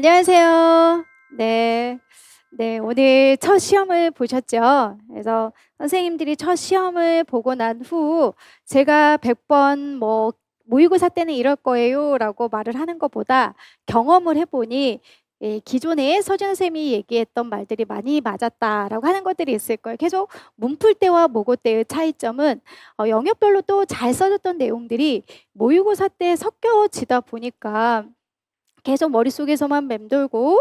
안녕하세요. 네. 네, 오늘 첫 시험을 보셨죠? 그래서 선생님들이 첫 시험을 보고 난 후 제가 100번 모의고사 때는 이럴 거예요라고 말을 하는 것보다 경험을 해 보니 기존에 서준 선생님이 얘기했던 말들이 많이 맞았다라고 하는 것들이 있을 거예요. 계속 문풀 때와 모고 때의 차이점은 영역별로 또 잘 써졌던 내용들이 모의고사 때 섞여지다 보니까 계속 머릿속에서만 맴돌고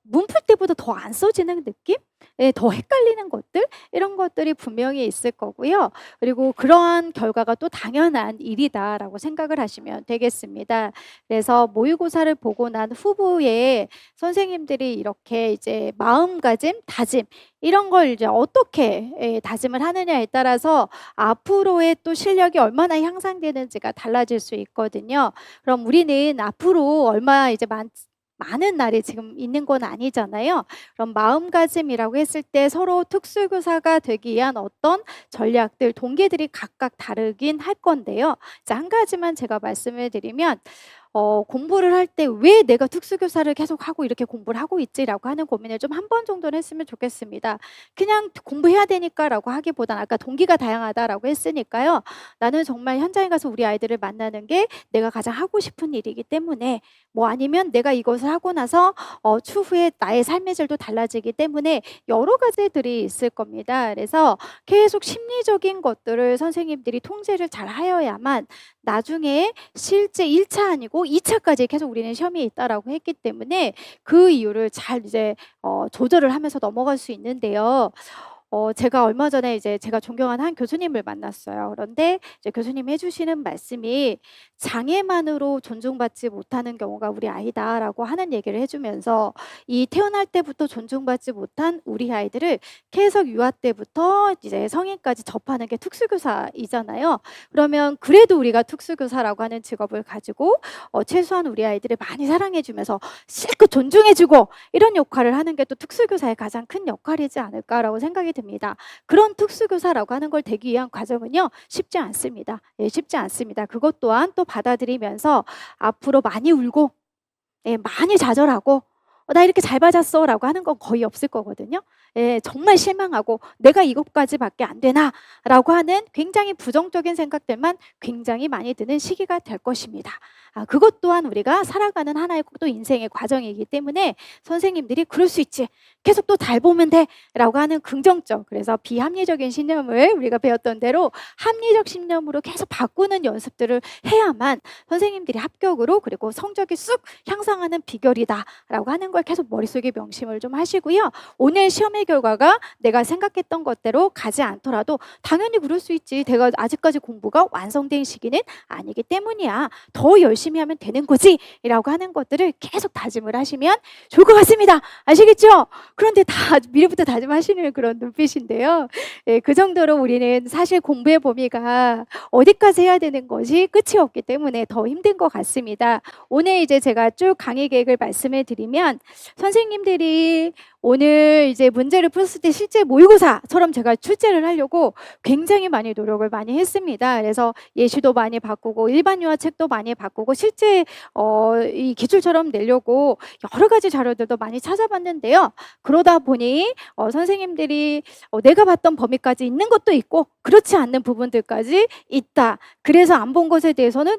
문풀 때보다 더 안 써지는 느낌? 예, 더 헷갈리는 것들? 이런 것들이 분명히 있을 거고요. 그리고 그러한 결과가 또 당연한 일이다라고 생각을 하시면 되겠습니다. 그래서 모의고사를 보고 난 후보에 선생님들이 이렇게 이제 마음가짐, 다짐 이런 걸 이제 어떻게 다짐을 하느냐에 따라서 앞으로의 또 실력이 얼마나 향상되는지가 달라질 수 있거든요. 그럼 우리는 앞으로 얼마 이제 많은 날이 지금 있는 건 아니잖아요. 그럼 마음가짐이라고 했을 때 서로 특수교사가 되기 위한 어떤 전략들, 동기들이 각각 다르긴 할 건데요. 이제 한 가지만 제가 말씀을 드리면 공부를 할 때 왜 내가 특수교사를 계속 하고 이렇게 공부를 하고 있지라고 하는 고민을 좀 한 번 정도는 했으면 좋겠습니다. 그냥 공부해야 되니까라고 하기보다는 아까 동기가 다양하다라고 했으니까요. 나는 정말 현장에 가서 우리 아이들을 만나는 게 내가 가장 하고 싶은 일이기 때문에 아니면 내가 이것을 하고 나서 추후에 나의 삶의 질도 달라지기 때문에 여러 가지들이 있을 겁니다. 그래서 계속 심리적인 것들을 선생님들이 통제를 잘 하여야만 나중에 실제 1차 아니고 2차까지 계속 우리는 시험이 있다라고 했기 때문에 그 이유를 잘 이제 조절을 하면서 넘어갈 수 있는데요. 제가 얼마 전에 이제 제가 존경하는 한 교수님을 만났어요. 그런데 이제 교수님이 해주시는 말씀이 장애만으로 존중받지 못하는 경우가 우리 아이다라고 하는 얘기를 해주면서 이 태어날 때부터 존중받지 못한 우리 아이들을 계속 유아 때부터 이제 성인까지 접하는 게 특수교사이잖아요. 그러면 그래도 우리가 특수교사라고 하는 직업을 가지고 최소한 우리 아이들을 많이 사랑해주면서 실컷 존중해주고 이런 역할을 하는 게 또 특수교사의 가장 큰 역할이지 않을까라고 생각이 듭니다. 그런 특수교사라고 하는 걸 되기 위한 과정은요, 쉽지 않습니다. 예, 쉽지 않습니다. 그것 또한 또 받아들이면서 앞으로 많이 울고 많이 좌절하고 나 이렇게 잘 맞았어 라고 하는 건 거의 없을 거거든요. 예, 정말 실망하고 내가 이것까지밖에 안 되나 라고 하는 굉장히 부정적인 생각들만 굉장히 많이 드는 시기가 될 것입니다. 그것 또한 우리가 살아가는 하나의 또 인생의 과정이기 때문에 선생님들이 그럴 수 있지, 계속 또 잘 보면 돼 라고 하는 긍정적, 그래서 비합리적인 신념을 우리가 배웠던 대로 합리적 신념으로 계속 바꾸는 연습들을 해야만 선생님들이 합격으로 그리고 성적이 쑥 향상하는 비결이다 라고 하는 걸 계속 머릿속에 명심을 좀 하시고요. 오늘 시험의 결과가 내가 생각했던 것대로 가지 않더라도 당연히 그럴 수 있지, 내가 아직까지 공부가 완성된 시기는 아니기 때문이야, 더 열심히 하면 되는 거지 라고 하는 것들을 계속 다짐을 하시면 좋을 것 같습니다. 아시겠죠? 그런데 다 미리부터 다짐하시는 그런 눈빛인데요. 예, 그 정도로 우리는 사실 공부의 범위가 어디까지 해야 되는 것이 끝이 없기 때문에 더 힘든 것 같습니다. 오늘 이제 제가 쭉 강의 계획을 말씀을 드리면, 선생님들이 오늘 이제 문제를 풀었을 때 실제 모의고사처럼 제가 출제를 하려고 굉장히 많이 노력을 많이 했습니다. 그래서 예시도 많이 바꾸고 일반 유아 책도 많이 바꾸고 실제 이 기출처럼 내려고 여러 가지 자료들도 많이 찾아봤는데요. 그러다 보니 선생님들이 내가 봤던 범위까지 있는 것도 있고 그렇지 않는 부분들까지 있다. 그래서 안 본 것에 대해서는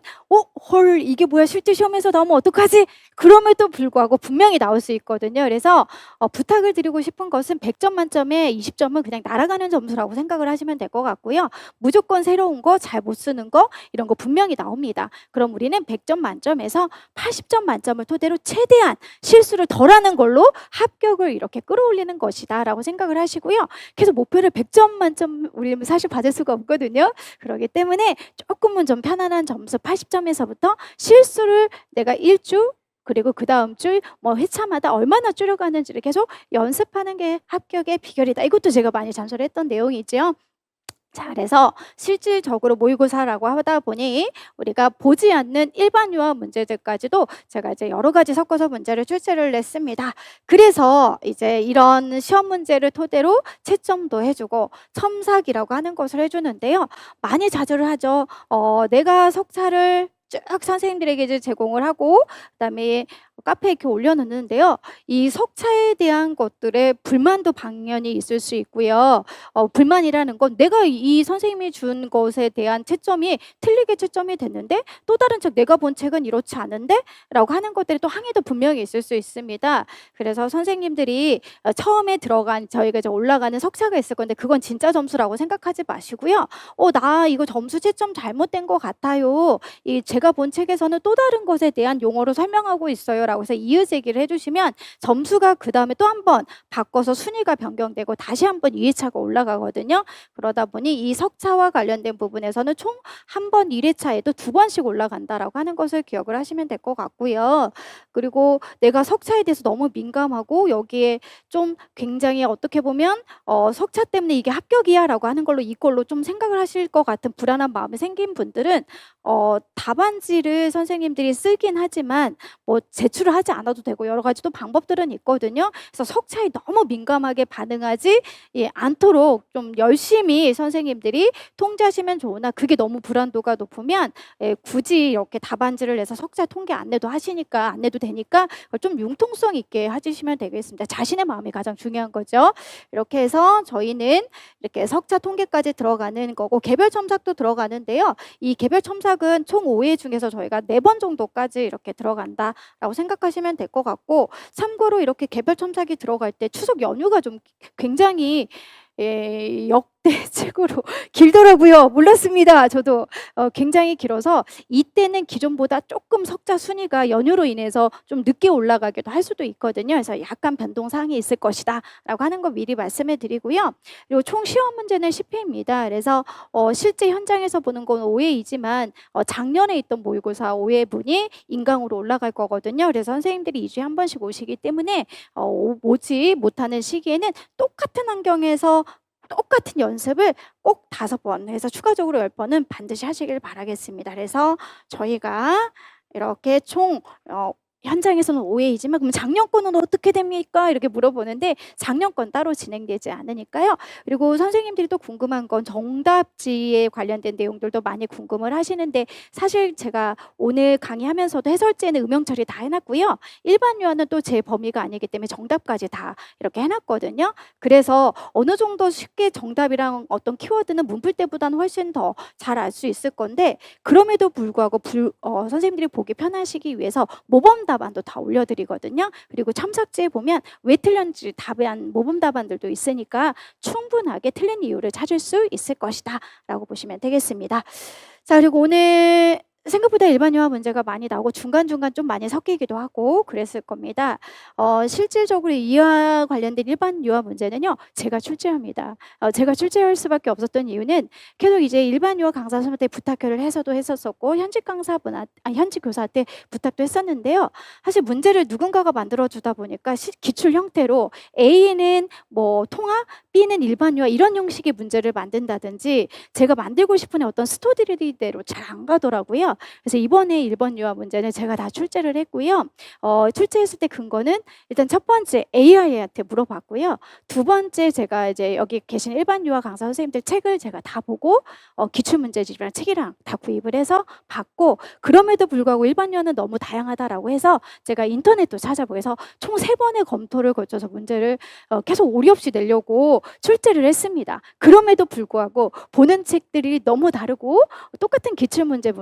헐, 이게 뭐야, 실제 시험에서 나오면 어떡하지? 그럼에도 불구하고 분명히 나올 수 있거든요. 그래서 부탁을 드리고 싶은 것은 100점 만점에 20점은 그냥 날아가는 점수라고 생각을 하시면 될 것 같고요. 무조건 새로운 거, 잘 못 쓰는 거 이런 거 분명히 나옵니다. 그럼 우리는 100점 만점에서 80점 만점을 토대로 최대한 실수를 덜하는 걸로 합격을 이렇게 끌어올리는 것이다 라고 생각을 하시고요. 계속 목표를 100점 만점 우리는 사실 받을 수가 없거든요. 그렇기 때문에 조금은 좀 편안한 점수 80점에서부터 실수를 내가 1주 그리고 그 다음 주 회차마다 얼마나 줄여가는지를 계속 연습하는 게 합격의 비결이다. 이것도 제가 많이 잔소리했던 내용이죠. 자, 그래서 실질적으로 모의고사라고 하다 보니 우리가 보지 않는 일반 유아 문제들까지도 제가 이제 여러 가지 섞어서 문제를 출제를 냈습니다. 그래서 이제 이런 시험 문제를 토대로 채점도 해주고 첨삭이라고 하는 것을 해주는데요. 많이 자주를 하죠. 내가 석차를 쭉 선생님들에게 이제 제공을 하고 그다음에 카페에 이렇게 올려놓는데요. 이 석차에 대한 것들에 불만도 당연히 있을 수 있고요. 불만이라는 건 내가 이 선생님이 준 것에 대한 채점이 틀리게 채점이 됐는데 또 다른 책 내가 본 책은 이렇지 않은데? 라고 하는 것들이 또 항의도 분명히 있을 수 있습니다. 그래서 선생님들이 처음에 들어간 저희가 이제 올라가는 석차가 있을 건데 그건 진짜 점수라고 생각하지 마시고요. 나 이거 점수 채점 잘못된 것 같아요. 이 제가 본 책에서는 또 다른 것에 대한 용어로 설명하고 있어요. 라고 해서 이의제기를 해주시면 점수가 그 다음에 또 한 번 바꿔서 순위가 변경되고 다시 한번 2회차가 올라가거든요. 그러다 보니 이 석차와 관련된 부분에서는 총 한 번 1회차에도 2번씩 올라간다라고 하는 것을 기억을 하시면 될 것 같고요. 그리고 내가 석차에 대해서 너무 민감하고 여기에 좀 굉장히 어떻게 보면 석차 때문에 이게 합격이야 라고 하는 걸로 이걸로 좀 생각을 하실 것 같은 불안한 마음이 생긴 분들은 답안지를 선생님들이 쓰긴 하지만 뭐 제출을 하지 않아도 되고 여러 가지 또 방법들은 있거든요. 그래서 석차에 너무 민감하게 반응하지 않도록 좀 열심히 선생님들이 통제하시면 좋으나 그게 너무 불안도가 높으면 굳이 이렇게 답안지를 내서 석차 통계 안 내도 하시니까 안 내도 되니까 좀 융통성 있게 해주시면 되겠습니다. 자신의 마음이 가장 중요한 거죠. 이렇게 해서 저희는 이렇게 석차 통계까지 들어가는 거고 개별 첨삭도 들어가는데요. 이 개별 첨삭은 총 5회 중에서 저희가 4번 정도까지 이렇게 들어간다라고 생각하시면 될 것 같고 참고로 이렇게 개별 첨삭이 들어갈 때 추석 연휴가 좀 굉장히 역대 최고로 길더라고요. 몰랐습니다. 저도 굉장히 길어서 이때는 기존보다 조금 석자 순위가 연휴로 인해서 좀 늦게 올라가기도 할 수도 있거든요. 그래서 약간 변동사항이 있을 것이다 라고 하는 거 미리 말씀해 드리고요. 그리고 총 시험 문제는 10회입니다. 그래서 실제 현장에서 보는 건 5회이지만 작년에 있던 모의고사 5회분이 인강으로 올라갈 거거든요. 그래서 선생님들이 2주에 한 번씩 오시기 때문에 오지 못하는 시기에는 똑같은 환경에서 똑같은 연습을 꼭 5번 해서 추가적으로 10번은 반드시 하시길 바라겠습니다. 그래서 저희가 이렇게 총 현장에서는 5회이지만 그럼 작년 거는 어떻게 됩니까? 이렇게 물어보는데 작년 건 따로 진행되지 않으니까요. 그리고 선생님들이 또 궁금한 건 정답지에 관련된 내용들도 많이 궁금을 하시는데 사실 제가 오늘 강의하면서도 해설제는 음영 처리 다 해놨고요. 일반 유아는 또 제 범위가 아니기 때문에 정답까지 다 이렇게 해놨거든요. 그래서 어느 정도 쉽게 정답이랑 어떤 키워드는 문풀 때보다는 훨씬 더 잘 알 수 있을 건데 그럼에도 불구하고 선생님들이 보기 편하시기 위해서 모범 답안도 다 올려드리거든요. 그리고 첨삭지에 보면 왜 틀렸는지 답안 모범 답안들도 있으니까 충분하게 틀린 이유를 찾을 수 있을 것이다 라고 보시면 되겠습니다. 자, 그리고 오늘 생각보다 일반 유아 문제가 많이 나오고 중간중간 좀 많이 섞이기도 하고 그랬을 겁니다. 실질적으로 이와 관련된 일반 유아 문제는요. 제가 출제합니다. 제가 출제할 수밖에 없었던 이유는 계속 이제 일반 유아 강사 선생님한테 부탁을 해서도 했었었고 현직 현직 교사한테 부탁도 했었는데요. 사실 문제를 누군가가 만들어주다 보니까 기출 형태로 A는 뭐 통합, B는 일반 유아 이런 형식의 문제를 만든다든지 제가 만들고 싶은 어떤 스토리대로 잘 안 가더라고요. 그래서 이번에 1번 유아 문제는 제가 다 출제를 했고요. 출제했을 때 근거는 일단 첫 번째 AI한테 물어봤고요. 두 번째 제가 이제 여기 계신 일반 유아 강사 선생님들 책을 제가 다 보고 기출문제집이랑 책이랑 다 구입을 해서 봤고 그럼에도 불구하고 일반 유아는 너무 다양하다라고 해서 제가 인터넷도 찾아보고 해서 총 3번의 검토를 거쳐서 문제를 계속 오리 없이 내려고 출제를 했습니다. 그럼에도 불구하고 보는 책들이 너무 다르고 똑같은 기출문제도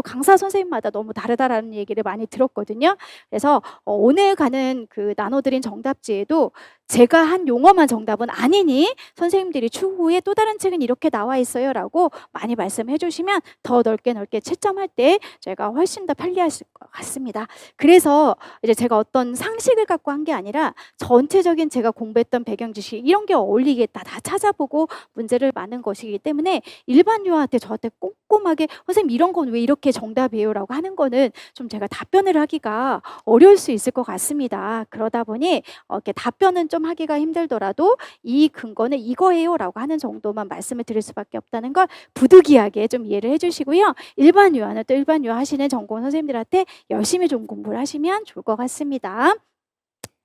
강사 선생님마다 너무 다르다라는 얘기를 많이 들었거든요. 그래서 오늘 가는 그 나눠드린 정답지에도 제가 한 용어만 정답은 아니니 선생님들이 추후에 또 다른 책은 이렇게 나와 있어요 라고 많이 말씀해 주시면 더 넓게 채점할 때 제가 훨씬 더 편리하실 것 같습니다. 그래서 이제 제가 어떤 상식을 갖고 한 게 아니라 전체적인 제가 공부했던 배경 지식 이런 게 어울리겠다 다 찾아보고 문제를 마는 것이기 때문에 일반 유아한테 저한테 꼼꼼하게 선생님 이런 건 왜 이렇게 정답이에요 라고 하는 거는 좀 제가 답변을 하기가 어려울 수 있을 것 같습니다. 그러다 보니 이렇게 답변은 좀 하기가 힘들더라도 이 근거는 이거예요 라고 하는 정도만 말씀을 드릴 수밖에 없다는 걸 부득이하게 좀 이해를 해주시고요. 일반 유아는 또 일반 유아 하시는 전공 선생님들한테 열심히 좀 공부를 하시면 좋을 것 같습니다.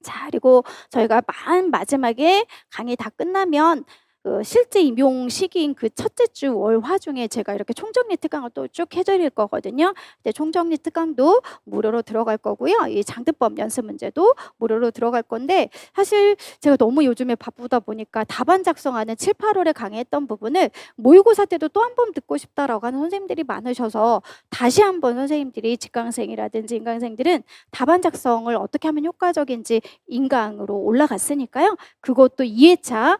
자, 그리고 저희가 마지막에 강의 다 끝나면 실제 임용 시기인 그 첫째 주 월화 중에 제가 이렇게 총정리 특강을 또 쭉 해드릴 거거든요. 근데 총정리 특강도 무료로 들어갈 거고요. 이 장대법 연습 문제도 무료로 들어갈 건데, 사실 제가 너무 요즘에 바쁘다 보니까 답안 작성하는 7, 8월에 강의했던 부분을 모의고사 때도 또 한 번 듣고 싶다라고 하는 선생님들이 많으셔서 다시 한번 선생님들이 직강생이라든지 인강생들은 답안 작성을 어떻게 하면 효과적인지 인강으로 올라갔으니까요. 그것도 2회차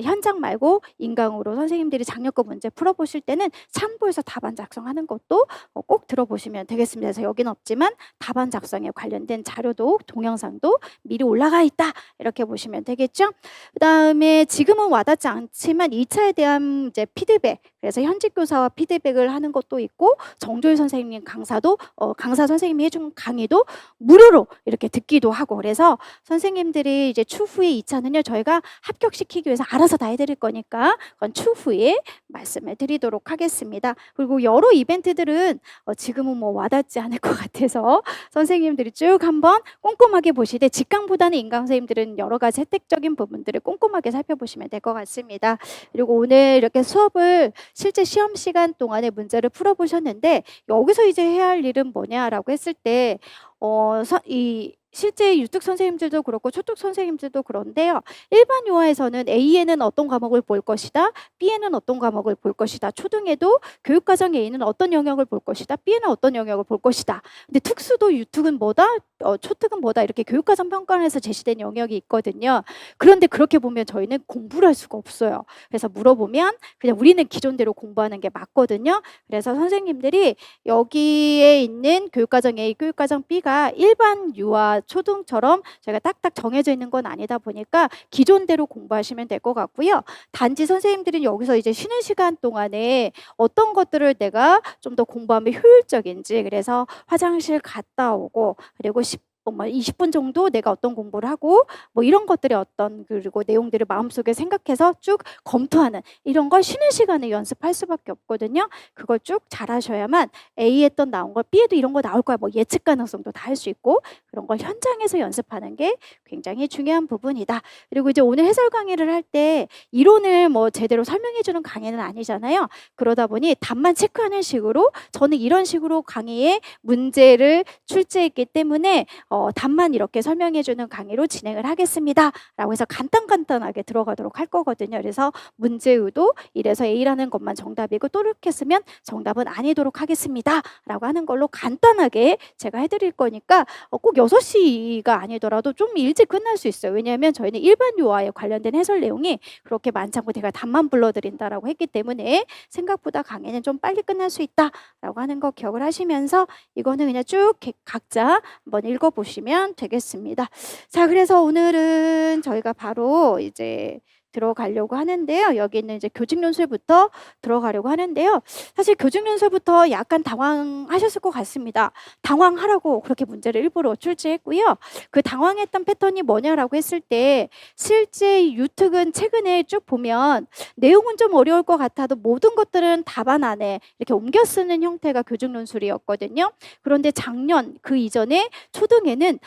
현장 말고 인강으로 선생님들이 작년거 문제 풀어보실 때는 참고해서 답안 작성하는 것도 꼭 들어보시면 되겠습니다. 그래서 여기는 없지만 답안 작성에 관련된 자료도 동영상도 미리 올라가 있다, 이렇게 보시면 되겠죠. 그 다음에 지금은 와닿지 않지만 2차에 대한 이제 피드백, 그래서 현직 교사와 피드백을 하는 것도 있고, 정조일 선생님 강사도 강사 선생님이 해준 강의도 무료로 이렇게 듣기도 하고, 그래서 선생님들이 이제 추후에 2차는요 저희가 합격시키기 위해서 알아서 다 해드릴 거니까 그건 추후에 말씀을 드리도록 하겠습니다. 그리고 여러 이벤트들은 지금은 뭐 와닿지 않을 것 같아서 선생님들이 쭉 한번 꼼꼼하게 보시되, 직강보다는 인강 선생님들은 여러 가지 혜택적인 부분들을 꼼꼼하게 살펴보시면 될 것 같습니다. 그리고 오늘 이렇게 수업을 실제 시험 시간 동안에 문제를 풀어보셨는데, 여기서 이제 해야 할 일은 뭐냐라고 했을 때 실제 유특 선생님들도 그렇고 초특 선생님들도 그런데요. 일반 유아에서는 A에는 어떤 과목을 볼 것이다, B에는 어떤 과목을 볼 것이다, 초등에도 교육과정 A는 어떤 영역을 볼 것이다, B에는 어떤 영역을 볼 것이다. 근데 특수도 유특은 뭐다, 초특은 뭐다, 이렇게 교육과정 평가원에서 제시된 영역이 있거든요. 그런데 그렇게 보면 저희는 공부를 할 수가 없어요. 그래서 물어보면 그냥 우리는 기존대로 공부하는 게 맞거든요. 그래서 선생님들이 여기에 있는 교육과정 A, 교육과정 B가 일반 유아 초등처럼 저희가 딱딱 정해져 있는 건 아니다 보니까 기존대로 공부하시면 될 것 같고요. 단지 선생님들은 여기서 이제 쉬는 시간 동안에 어떤 것들을 내가 좀 더 공부하면 효율적인지, 그래서 화장실 갔다 오고, 그리고 20분 정도 내가 어떤 공부를 하고, 뭐 이런 것들이 그리고 내용들을 마음속에 생각해서 쭉 검토하는, 이런 걸 쉬는 시간에 연습할 수밖에 없거든요. 그걸 쭉 잘하셔야만 A에 나온 걸 B에도 이런 거 나올 거야, 뭐 예측 가능성도 다 할 수 있고, 그런 걸 현장에서 연습하는 게 굉장히 중요한 부분이다. 그리고 이제 오늘 해설 강의를 할 때 이론을 뭐 제대로 설명해 주는 강의는 아니잖아요. 그러다 보니 답만 체크하는 식으로, 저는 이런 식으로 강의에 문제를 출제했기 때문에 답만 이렇게 설명해 주는 강의로 진행을 하겠습니다 라고 해서 간단하게 들어가도록 할 거거든요. 그래서 문제 의도 이래서 A라는 것만 정답이고 또 이렇게 쓰면 정답은 아니도록 하겠습니다 라고 하는 걸로 간단하게 제가 해드릴 거니까 꼭 6시가 아니더라도 좀 일찍 끝날 수 있어요. 왜냐하면 저희는 일반 유아에 관련된 해설 내용이 그렇게 많지 않고 제가 답만 불러드린다라고 했기 때문에 생각보다 강의는 좀 빨리 끝날 수 있다라고 하는 거 기억을 하시면서 이거는 그냥 쭉 각자 한번 읽어보시면 되겠습니다. 자, 그래서 오늘은 저희가 바로 이제 들어가려고 하는데요. 여기 있는 이제 교직연설부터 들어가려고 하는데요. 사실 교직연설부터 약간 당황하셨을 것 같습니다. 당황하라고 그렇게 문제를 일부러 출제했고요. 그 당황했던 패턴이 뭐냐라고 했을 때, 실제 유특은 최근에 쭉 보면 내용은 좀 어려울 것 같아도 모든 것들은 답안 안에 이렇게 옮겨 쓰는 형태가 교직논술이었거든요. 그런데 작년 그 이전에 초등에는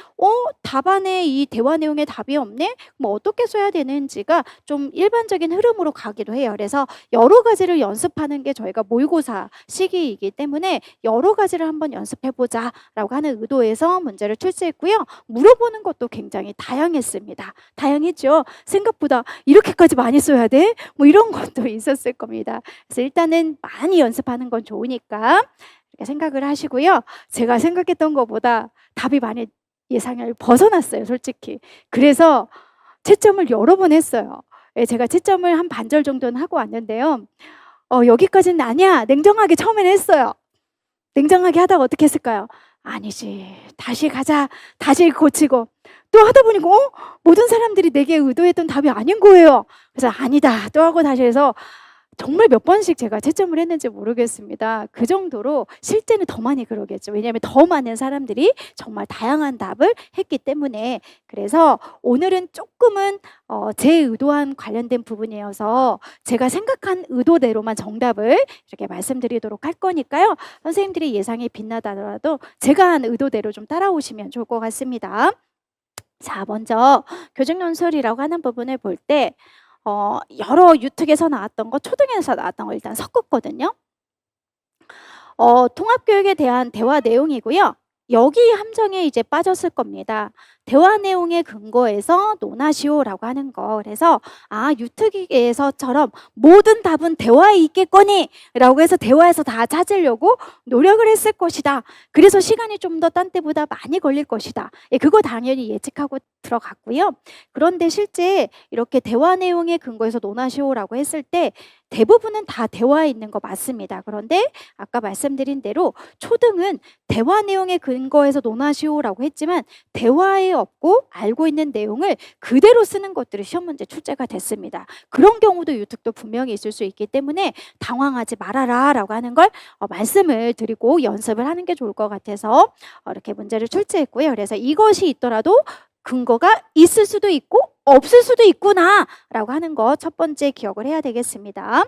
답안에 이 대화 내용에 답이 없네? 뭐 어떻게 써야 되는지가 좀 일반적인 흐름으로 가기도 해요. 그래서 여러 가지를 연습하는 게 저희가 모의고사 시기이기 때문에 여러 가지를 한번 연습해보자 라고 하는 의도에서 문제를 출제했고요. 물어보는 것도 굉장히 다양했습니다. 다양했죠. 생각보다 이렇게까지 많이 써야 돼? 뭐 이런 것도 있었을 겁니다. 그래서 일단은 많이 연습하는 건 좋으니까 이렇게 생각을 하시고요. 제가 생각했던 것보다 답이 많이 예상을 벗어났어요, 솔직히. 그래서 채점을 여러 번 했어요. 제가 채점을 한 반절 정도는 하고 왔는데요. 여기까지는 아니야. 냉정하게 처음에는 했어요. 냉정하게 하다가 어떻게 했을까요? 아니지. 다시 가자. 다시 고치고. 또 하다 보니까 모든 사람들이 내게 의도했던 답이 아닌 거예요. 그래서 아니다. 또 하고 다시 해서 정말 몇 번씩 제가 채점을 했는지 모르겠습니다. 그 정도로 실제는 더 많이 그러겠죠. 왜냐하면 더 많은 사람들이 정말 다양한 답을 했기 때문에. 그래서 오늘은 조금은 제 의도한 관련된 부분이어서 제가 생각한 의도대로만 정답을 이렇게 말씀드리도록 할 거니까요. 선생님들이 예상이 빗나더라도 제가 한 의도대로 좀 따라오시면 좋을 것 같습니다. 자, 먼저 교직논술이라고 하는 부분을 볼 때 여러 유특에서 나왔던 거, 초등에서 나왔던 거 일단 섞었거든요. 통합교육에 대한 대화 내용이고요. 여기 함정에 이제 빠졌을 겁니다. 대화 내용에 근거해서 논하시오라고 하는 거. 그래서 유특에서처럼 모든 답은 대화에 있겠거니 라고 해서 대화에서 다 찾으려고 노력을 했을 것이다. 그래서 시간이 좀 더 딴 때보다 많이 걸릴 것이다. 예, 그거 당연히 예측하고 들어갔고요. 그런데 실제 이렇게 대화 내용에 근거해서 논하시오라고 했을 때 대부분은 다 대화에 있는 거 맞습니다. 그런데 아까 말씀드린 대로 초등은 대화 내용에 근거해서 논하시오라고 했지만 대화에 없고 알고 있는 내용을 그대로 쓰는 것들이 시험 문제 출제가 됐습니다. 그런 경우도 유특도 분명히 있을 수 있기 때문에 당황하지 말아라 라고 하는 걸 말씀을 드리고 연습을 하는 게 좋을 것 같아서 이렇게 문제를 출제했고요. 그래서 이것이 있더라도 근거가 있을 수도 있고 없을 수도 있구나 라고 하는 거 첫 번째 기억을 해야 되겠습니다.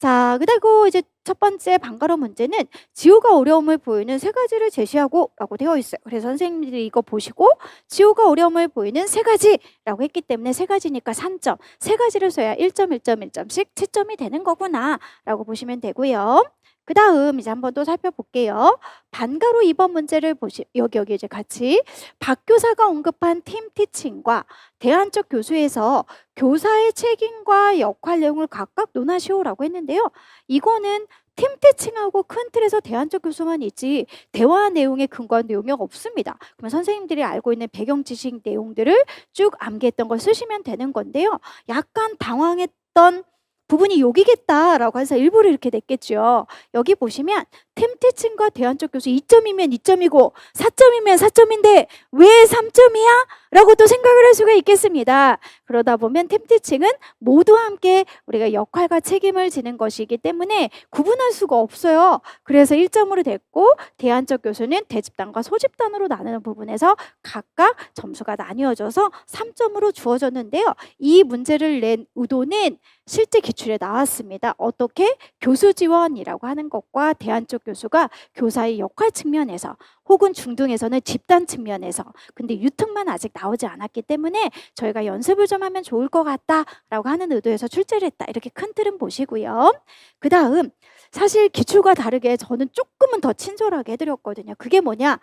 자, 그리고 이제 첫 번째 방과후 문제는 지호가 어려움을 보이는 세 가지를 제시하고 라고 되어 있어요. 그래서 선생님들이 이거 보시고 지호가 어려움을 보이는 세 가지라고 했기 때문에 세 가지니까 3점, 세 가지를 써야 1점, 1점, 1점씩 채점이 되는 거구나 라고 보시면 되고요. 그 다음 이제 한번 또 살펴볼게요. 반가로 2번 문제를 여기 이제 같이 박 교사가 언급한 팀 티칭과 대안적 교수에서 교사의 책임과 역할 내용을 각각 논하시오라고 했는데요. 이거는 팀 티칭하고 큰 틀에서 대안적 교수만 있지 대화 내용에 근거한 내용이 없습니다. 그러면 선생님들이 알고 있는 배경 지식 내용들을 쭉 암기했던 걸 쓰시면 되는 건데요. 약간 당황했던 부분이 여기겠다라고 해서 일부러 이렇게 냈겠죠. 여기 보시면 템티칭과 대안적 교수 2점이면 2점이고 4점이면 4점인데 왜 3점이야? 라고 또 생각을 할 수가 있겠습니다. 그러다 보면 템티칭은 모두 함께 우리가 역할과 책임을 지는 것이기 때문에 구분할 수가 없어요. 그래서 1점으로 됐고 대안적 교수는 대집단과 소집단으로 나누는 부분에서 각각 점수가 나뉘어져서 3점으로 주어졌는데요. 이 문제를 낸 의도는 실제 기출에 나왔습니다. 어떻게? 교수 지원이라고 하는 것과 대안적 교수가 교사의 역할 측면에서 혹은 중등에서는 집단 측면에서 근데 유특만 아직 나오지 않았기 때문에 저희가 연습을 좀 하면 좋을 것 같다라고 하는 의도에서 출제를 했다. 이렇게 큰 틀은 보시고요. 그 다음 사실 기출과 다르게 저는 조금은 더 친절하게 해드렸거든요. 그게 뭐냐?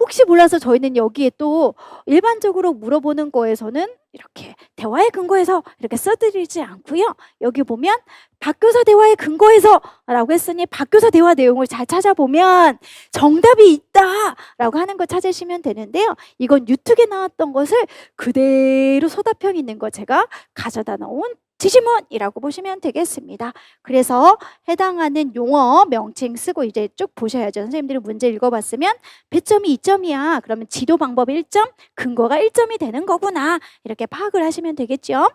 혹시 몰라서 저희는 여기에 또 일반적으로 물어보는 거에서는 이렇게 대화에 근거해서 이렇게 써드리지 않고요. 여기 보면 박교사 대화에 근거해서 라고 했으니 박교사 대화 내용을 잘 찾아보면 정답이 있다 라고 하는 거 찾으시면 되는데요. 이건 유특에 나왔던 것을 그대로 소답형 있는 거 제가 가져다 놓은 지시문이라고 보시면 되겠습니다. 그래서 해당하는 용어 명칭 쓰고 이제 쭉 보셔야죠. 선생님들이 문제 읽어봤으면 배점이 2점이야. 그러면 지도 방법 1점, 근거가 1점이 되는 거구나. 이렇게 파악을 하시면 되겠죠.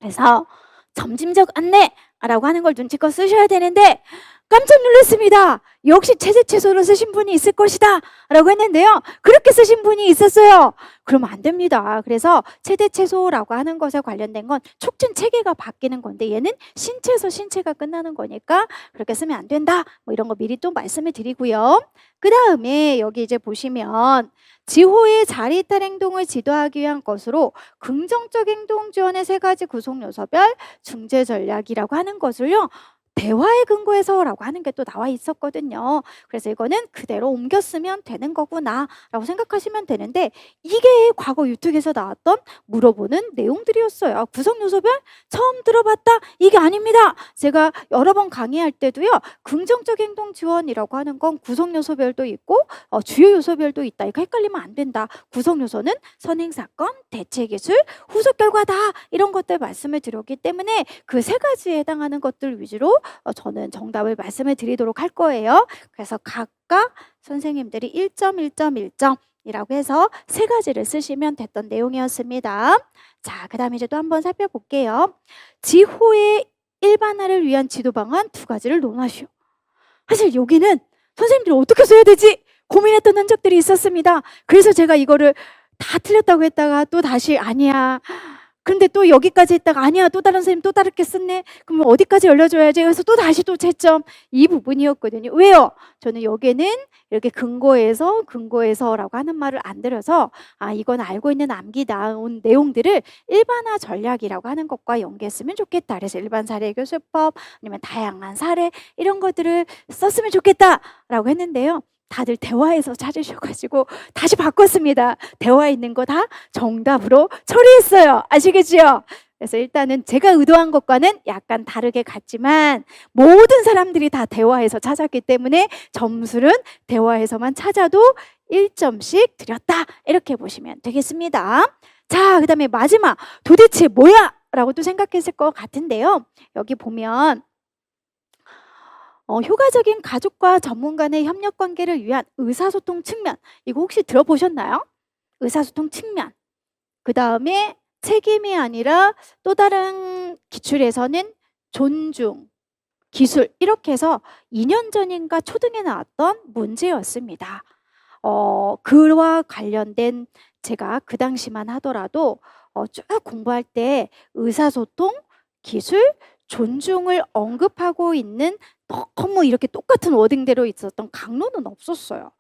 그래서 점진적 안내라고 하는 걸 눈치껏 쓰셔야 되는데 깜짝 놀랐습니다. 역시 체제 채소로 쓰신 분이 있을 것이다 라고 했는데요. 그렇게 쓰신 분이 있었어요. 그러면 안 됩니다. 그래서 체대 채소라고 하는 것에 관련된 건 촉진 체계가 바뀌는 건데 얘는 신체에서 신체가 끝나는 거니까 그렇게 쓰면 안 된다. 뭐 이런 거 미리 또 말씀을 드리고요. 그 다음에 여기 이제 보시면 지호의 자리이탈 행동을 지도하기 위한 것으로 긍정적 행동 지원의 세 가지 구성 요소별 중재 전략이라고 하는 것을요. 대화에 근거해서 라고 하는 게 또 나와 있었거든요. 그래서 이거는 그대로 옮겨 쓰면 되는 거구나 라고 생각하시면 되는데 이게 과거 유특에서 나왔던 물어보는 내용들이었어요. 구성요소별 처음 들어봤다? 이게 아닙니다. 제가 여러 번 강의할 때도요. 긍정적 행동 지원이라고 하는 건 구성요소별도 있고 주요 요소별도 있다. 이거 헷갈리면 안 된다. 구성요소는 선행사건, 대체기술, 후속 결과다. 이런 것들 말씀을 드렸기 때문에 그 세 가지에 해당하는 것들 위주로 저는 정답을 말씀을 드리도록 할 거예요. 그래서 각각 선생님들이 1점, 1점, 1점 이라고 해서 세 가지를 쓰시면 됐던 내용이었습니다. 자, 그 다음에 이제 또 한번 살펴볼게요. 지호의 일반화를 위한 지도 방안 두 가지를 논하시오. 사실 여기는 선생님들이 어떻게 써야 되지? 고민했던 흔적들이 있었습니다. 그래서 제가 이거를 다 틀렸다고 했다가 또 다시 아니야. 그런데 또 여기까지 했다가 아니야, 또 다른 선생님 또 다르게 썼네. 그러면 어디까지 열려줘야지. 그래서 또 다시 또 채점, 이 부분이었거든요. 왜요? 저는 여기에는 이렇게 근거에서라고 하는 말을 안 들여서 이건 알고 있는 암기 나온 내용들을 일반화 전략이라고 하는 것과 연계했으면 좋겠다. 그래서 일반 사례 교수법 아니면 다양한 사례 이런 것들을 썼으면 좋겠다라고 했는데요. 다들 대화에서 찾으셔가지고 다시 바꿨습니다. 대화에 있는 거 다 정답으로 처리했어요. 아시겠지요? 그래서 일단은 제가 의도한 것과는 약간 다르게 갔지만 모든 사람들이 다 대화에서 찾았기 때문에 점수는 대화에서만 찾아도 1점씩 드렸다. 이렇게 보시면 되겠습니다. 자, 그 다음에 마지막, 도대체 뭐야? 라고 또 생각했을 것 같은데요. 여기 보면 효과적인 가족과 전문 간의 협력 관계를 위한 의사소통 측면, 이거 혹시 들어보셨나요? 의사소통 측면. 그 다음에 책임이 아니라 또 다른 기출에서는 존중, 기술, 이렇게 해서 2년 전인가 초등에 나왔던 문제였습니다. 그와 관련된 제가 그 당시만 하더라도 쭉 공부할 때 의사소통, 기술, 존중을 언급하고 있는 너무 이렇게 똑같은 워딩대로 있었던 강론은 없었어요.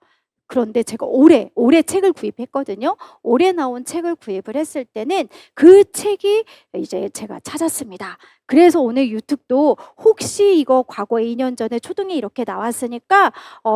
그런데 제가 올해 책을 구입했거든요. 올해 나온 책을 구입을 했을 때는 그 책이 이제 제가 찾았습니다. 그래서 오늘 유튜브도 혹시 이거 과거에 2년 전에 초등에 이렇게 나왔으니까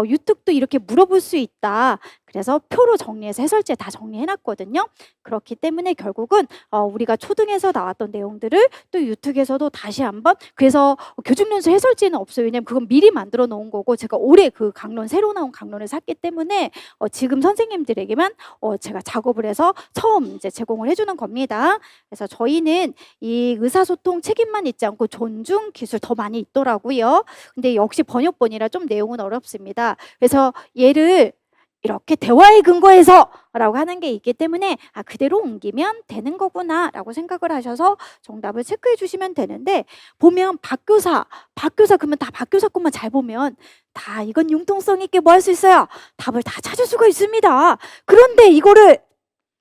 유튜브도 이렇게 물어볼 수 있다. 그래서 표로 정리해서 해설지에 다 정리해놨거든요. 그렇기 때문에 결국은 우리가 초등에서 나왔던 내용들을 또 유튜브에서도 다시 한번, 그래서 교직연수 해설지는 없어요. 왜냐면 그건 미리 만들어 놓은 거고 제가 올해 그 강론, 새로 나온 강론을 샀기 때문에 지금 선생님들에게만 제가 작업을 해서 처음 이제 제공을 해주는 겁니다. 그래서 저희는 이 의사소통 책임만 있지 않고 존중, 기술 더 많이 있더라고요. 근데 역시 번역본이라 좀 내용은 어렵습니다. 그래서 얘를 이렇게 대화의 근거에서 라고 하는 게 있기 때문에 그대로 옮기면 되는 거구나 라고 생각을 하셔서 정답을 체크해 주시면 되는데, 보면 박교사 그러면 다 박교사 것만 잘 보면 다 이건 융통성 있게 뭐 할 수 있어요? 답을 다 찾을 수가 있습니다. 그런데 이거를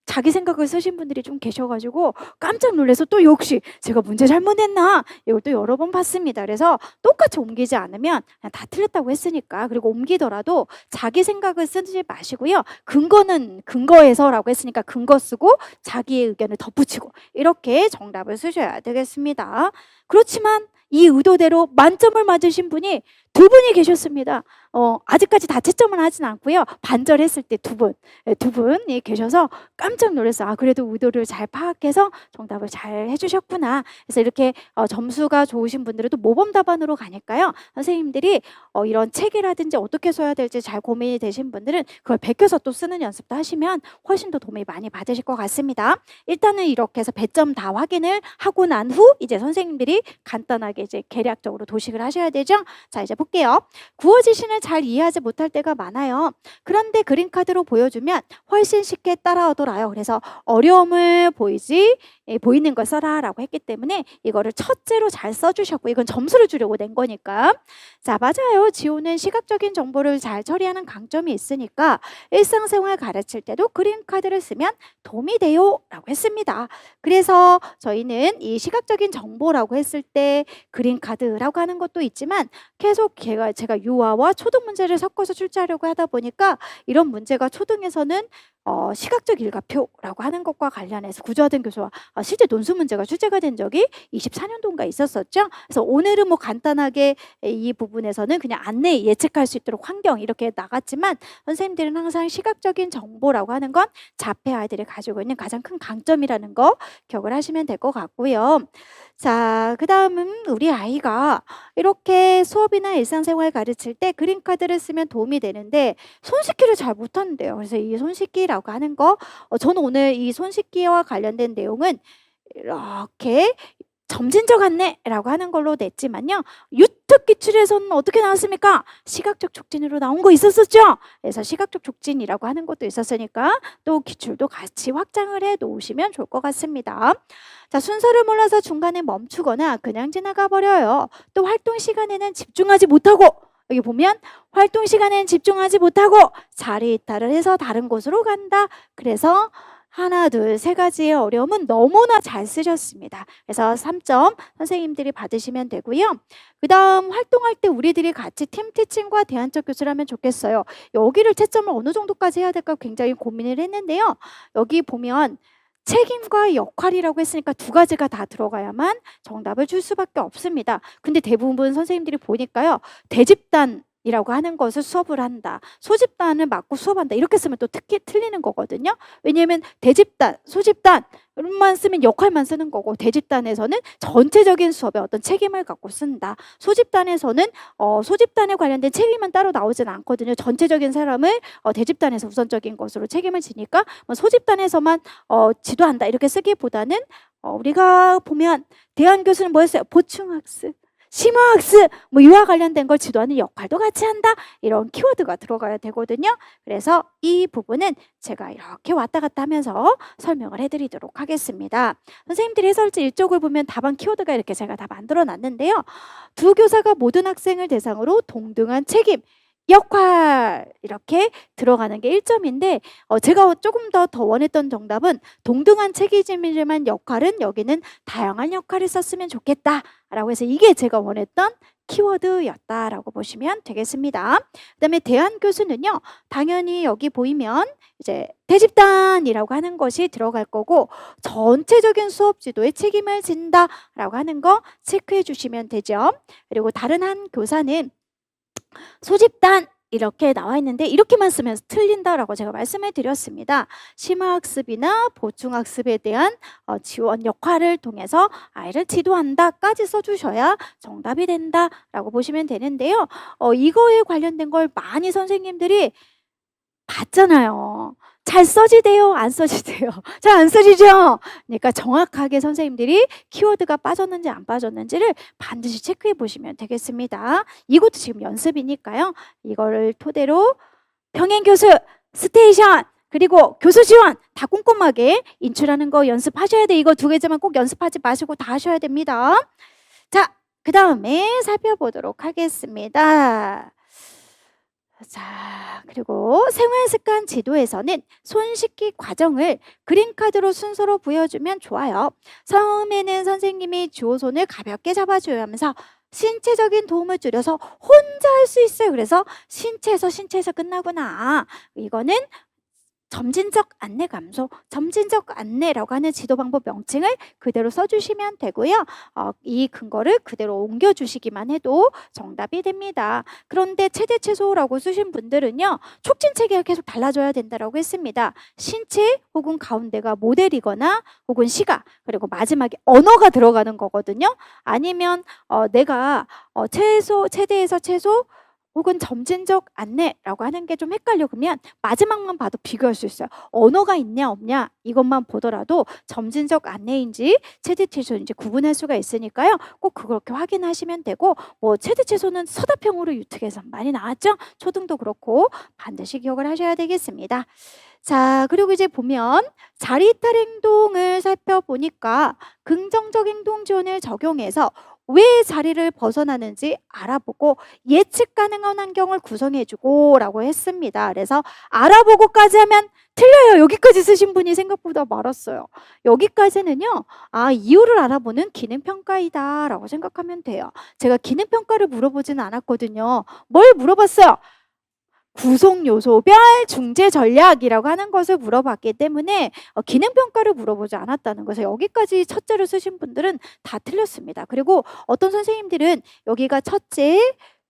자기 생각을 쓰신 분들이 좀 계셔가지고 깜짝 놀라서 또 역시 제가 문제 잘못했나 이걸 또 여러 번 봤습니다. 그래서 똑같이 옮기지 않으면 그냥 다 틀렸다고 했으니까, 그리고 옮기더라도 자기 생각을 쓰지 마시고요. 근거는 근거에서라고 했으니까 근거 쓰고 자기의 의견을 덧붙이고 이렇게 정답을 쓰셔야 되겠습니다. 그렇지만 이 의도대로 만점을 맞으신 분이 두 분이 계셨습니다. 아직까지 다 채점을 하진 않고요. 반절했을 때 두 분이 계셔서 깜짝 놀랐어요. 그래도 의도를 잘 파악해서 정답을 잘 해주셨구나. 그래서 이렇게 점수가 좋으신 분들은 또 모범 답안으로 가니까요. 선생님들이 이런 책이라든지 어떻게 써야 될지 잘 고민이 되신 분들은 그걸 베껴서 또 쓰는 연습도 하시면 훨씬 더 도움이 많이 받으실 것 같습니다. 일단은 이렇게 해서 배점 다 확인을 하고 난 후 이제 선생님들이 간단하게 이제 계략적으로 도식을 하셔야 되죠. 자, 이제 볼게요. 구어 지시는 잘 이해하지 못할 때가 많아요. 그런데 그림카드로 보여주면 훨씬 쉽게 따라오더라요. 그래서 어려움을 보이는 걸 써라 라고 했기 때문에 이거를 첫째로 잘 써주셨고, 이건 점수를 주려고 낸 거니까. 자, 맞아요. 지호는 시각적인 정보를 잘 처리하는 강점이 있으니까 일상생활 가르칠 때도 그림카드를 쓰면 도움이 돼요 라고 했습니다. 그래서 저희는 이 시각적인 정보라고 했을 때 그림카드라고 하는 것도 있지만 계속 제가 유아와 초등 문제를 섞어서 출제하려고 하다 보니까 이런 문제가 초등에서는 시각적 일과표라고 하는 것과 관련해서 구조화된 교수와 실제 논술 문제가 출제가 된 적이 24년도인가 있었었죠. 그래서 오늘은 뭐 간단하게 이 부분에서는 그냥 안내 예측할 수 있도록 환경 이렇게 나갔지만, 선생님들은 항상 시각적인 정보라고 하는 건 자폐 아이들이 가지고 있는 가장 큰 강점이라는 거 기억을 하시면 될 것 같고요. 자, 그 다음은 우리 아이가 이렇게 수업이나 일상생활 가르칠 때 그림카드를 쓰면 도움이 되는데 손씻기를 잘 못한대요. 그래서 이 손씻기라고 하는 거, 저는 오늘 이 손씻기와 관련된 내용은 이렇게 점진적 안내라고 하는 걸로 냈지만요. 유튜브 기출에서는 어떻게 나왔습니까? 시각적 촉진으로 나온 거 있었었죠? 그래서 시각적 촉진이라고 하는 것도 있었으니까 또 기출도 같이 확장을 해 놓으시면 좋을 것 같습니다. 자, 순서를 몰라서 중간에 멈추거나 그냥 지나가 버려요. 또 활동 시간에는 집중하지 못하고, 여기 보면 활동 시간에는 집중하지 못하고 자리 이탈을 해서 다른 곳으로 간다. 그래서 하나, 둘, 세 가지의 어려움은 너무나 잘 쓰셨습니다. 그래서 3점 선생님들이 받으시면 되고요. 그 다음 활동할 때 우리들이 같이 팀 티칭과 대안적 교수를 하면 좋겠어요. 여기를 채점을 어느 정도까지 해야 될까 굉장히 고민을 했는데요. 여기 보면 책임과 역할이라고 했으니까 두 가지가 다 들어가야만 정답을 줄 수밖에 없습니다. 근데 대부분 선생님들이 보니까요. 대집단이라고 하는 것을 수업을 한다. 소집단을 맡고 수업한다. 이렇게 쓰면 또 특히 틀리는 거거든요. 왜냐하면 대집단, 소집단만 쓰면 역할만 쓰는 거고 대집단에서는 전체적인 수업에 어떤 책임을 갖고 쓴다. 소집단에서는 소집단에 관련된 책임은 따로 나오진 않거든요. 전체적인 사람을 대집단에서 우선적인 것으로 책임을 지니까 소집단에서만 지도한다 이렇게 쓰기보다는 우리가 보면 대안교수는 뭐였어요? 보충학습, 심화학습 이와 관련된 걸 지도하는 역할도 같이 한다. 이런 키워드가 들어가야 되거든요. 그래서 이 부분은 제가 이렇게 왔다 갔다 하면서 설명을 해드리도록 하겠습니다. 선생님들이 해설지 일쪽을 보면 답안 키워드가 이렇게 제가 다 만들어 놨는데요. 두 교사가 모든 학생을 대상으로 동등한 책임, 역할 이렇게 들어가는 게 1점인데 제가 조금 더 원했던 정답은 동등한 책임이지만 역할은 여기는 다양한 역할을 썼으면 좋겠다라고 해서 이게 제가 원했던 키워드였다라고 보시면 되겠습니다. 그다음에 대안교수는요. 당연히 여기 보이면 이제 대집단이라고 하는 것이 들어갈 거고 전체적인 수업 지도에 책임을 진다라고 하는 거 체크해 주시면 되죠. 그리고 다른 한 교사는 소집단 이렇게 나와 있는데 이렇게만 쓰면 틀린다라고 제가 말씀을 드렸습니다. 심화학습이나 보충학습에 대한 지원 역할을 통해서 아이를 지도한다까지 써주셔야 정답이 된다라고 보시면 되는데요. 이거에 관련된 걸 많이 선생님들이 봤잖아요. 잘 써지대요? 안 써지대요? 잘 안 써지죠? 그러니까 정확하게 선생님들이 키워드가 빠졌는지 안 빠졌는지를 반드시 체크해 보시면 되겠습니다. 이것도 지금 연습이니까요. 이거를 토대로 병행교수, 스테이션, 그리고 교수 지원 다 꼼꼼하게 인출하는 거 연습하셔야 돼. 이거 두 개지만 꼭 연습하지 마시고 다 하셔야 됩니다. 자, 그 다음에 살펴보도록 하겠습니다. 자, 그리고 생활습관 지도에서는 손 씻기 과정을 그림카드로 순서로 보여주면 좋아요. 처음에는 선생님이 주호손을 가볍게 잡아줘야 하면서 신체적인 도움을 줄여서 혼자 할 수 있어요. 그래서 신체에서 끝나구나. 이거는 점진적 안내 감소, 점진적 안내라고 하는 지도 방법 명칭을 그대로 써주시면 되고요. 이 근거를 그대로 옮겨주시기만 해도 정답이 됩니다. 그런데 최대 최소라고 쓰신 분들은요. 촉진 체계가 계속 달라져야 된다고 했습니다. 신체 혹은 가운데가 모델이거나 혹은 시각 그리고 마지막에 언어가 들어가는 거거든요. 아니면 내가 최대에서 최소 혹은 점진적 안내라고 하는 게 좀 헷갈려 그러면 마지막만 봐도 비교할 수 있어요. 언어가 있냐 없냐 이것만 보더라도 점진적 안내인지 최대 최소인지 구분할 수가 있으니까요. 꼭 그렇게 확인하시면 되고 최대 최소는 서답형으로 유튜브에서 많이 나왔죠. 초등도 그렇고 반드시 기억을 하셔야 되겠습니다. 자, 그리고 이제 보면 자리이탈 행동을 살펴보니까 긍정적 행동 지원을 적용해서 왜 자리를 벗어나는지 알아보고 예측 가능한 환경을 구성해주고 라고 했습니다. 그래서 알아보고까지 하면 틀려요. 여기까지 쓰신 분이 생각보다 많았어요. 여기까지는요. 이유를 알아보는 기능평가이다 라고 생각하면 돼요. 제가 기능평가를 물어보지는 않았거든요. 뭘 물어봤어요? 구성요소별 중재 전략이라고 하는 것을 물어봤기 때문에 기능평가를 물어보지 않았다는 것을 여기까지 첫째로 쓰신 분들은 다 틀렸습니다. 그리고 어떤 선생님들은 여기가 첫째,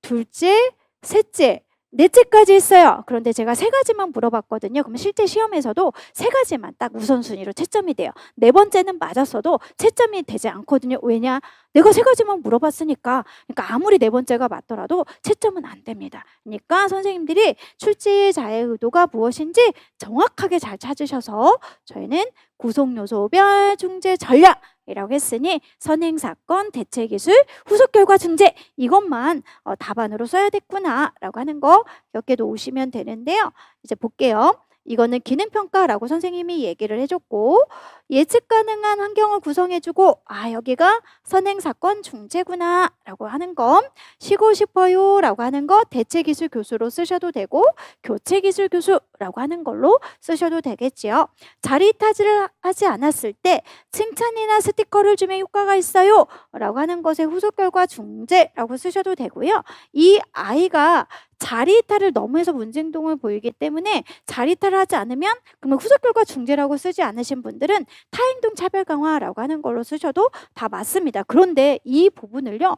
둘째, 셋째, 넷째까지 했어요. 그런데 제가 세 가지만 물어봤거든요. 그럼 실제 시험에서도 세 가지만 딱 우선순위로 채점이 돼요. 네 번째는 맞았어도 채점이 되지 않거든요. 왜냐? 내가 세 가지만 물어봤으니까. 그러니까 아무리 네 번째가 맞더라도 채점은 안 됩니다. 그러니까 선생님들이 출제자의 의도가 무엇인지 정확하게 잘 찾으셔서 저희는 구성요소별 중재 전략 이라고 했으니 선행사건, 대체기술, 후속결과 중재 이것만 답안으로 써야 됐구나 라고 하는 거 몇 개 놓으시면 되는데요. 이제 볼게요. 이거는 기능평가라고 선생님이 얘기를 해줬고, 예측 가능한 환경을 구성해주고 여기가 선행사건 중재구나 라고 하는 거, 쉬고 싶어요 라고 하는 거 대체기술 교수로 쓰셔도 되고 교체기술 교수라고 하는 걸로 쓰셔도 되겠지요. 자리 탓을 하지 않았을 때 칭찬이나 스티커를 주면 효과가 있어요 라고 하는 것에 후속 결과 중재라고 쓰셔도 되고요. 이 아이가 자리 이탈을 너무 해서 문제행동을 보이기 때문에 자리 이탈을 하지 않으면 그러면 후속 결과 중재라고 쓰지 않으신 분들은 타행동 차별 강화라고 하는 걸로 쓰셔도 다 맞습니다. 그런데 이 부분을요,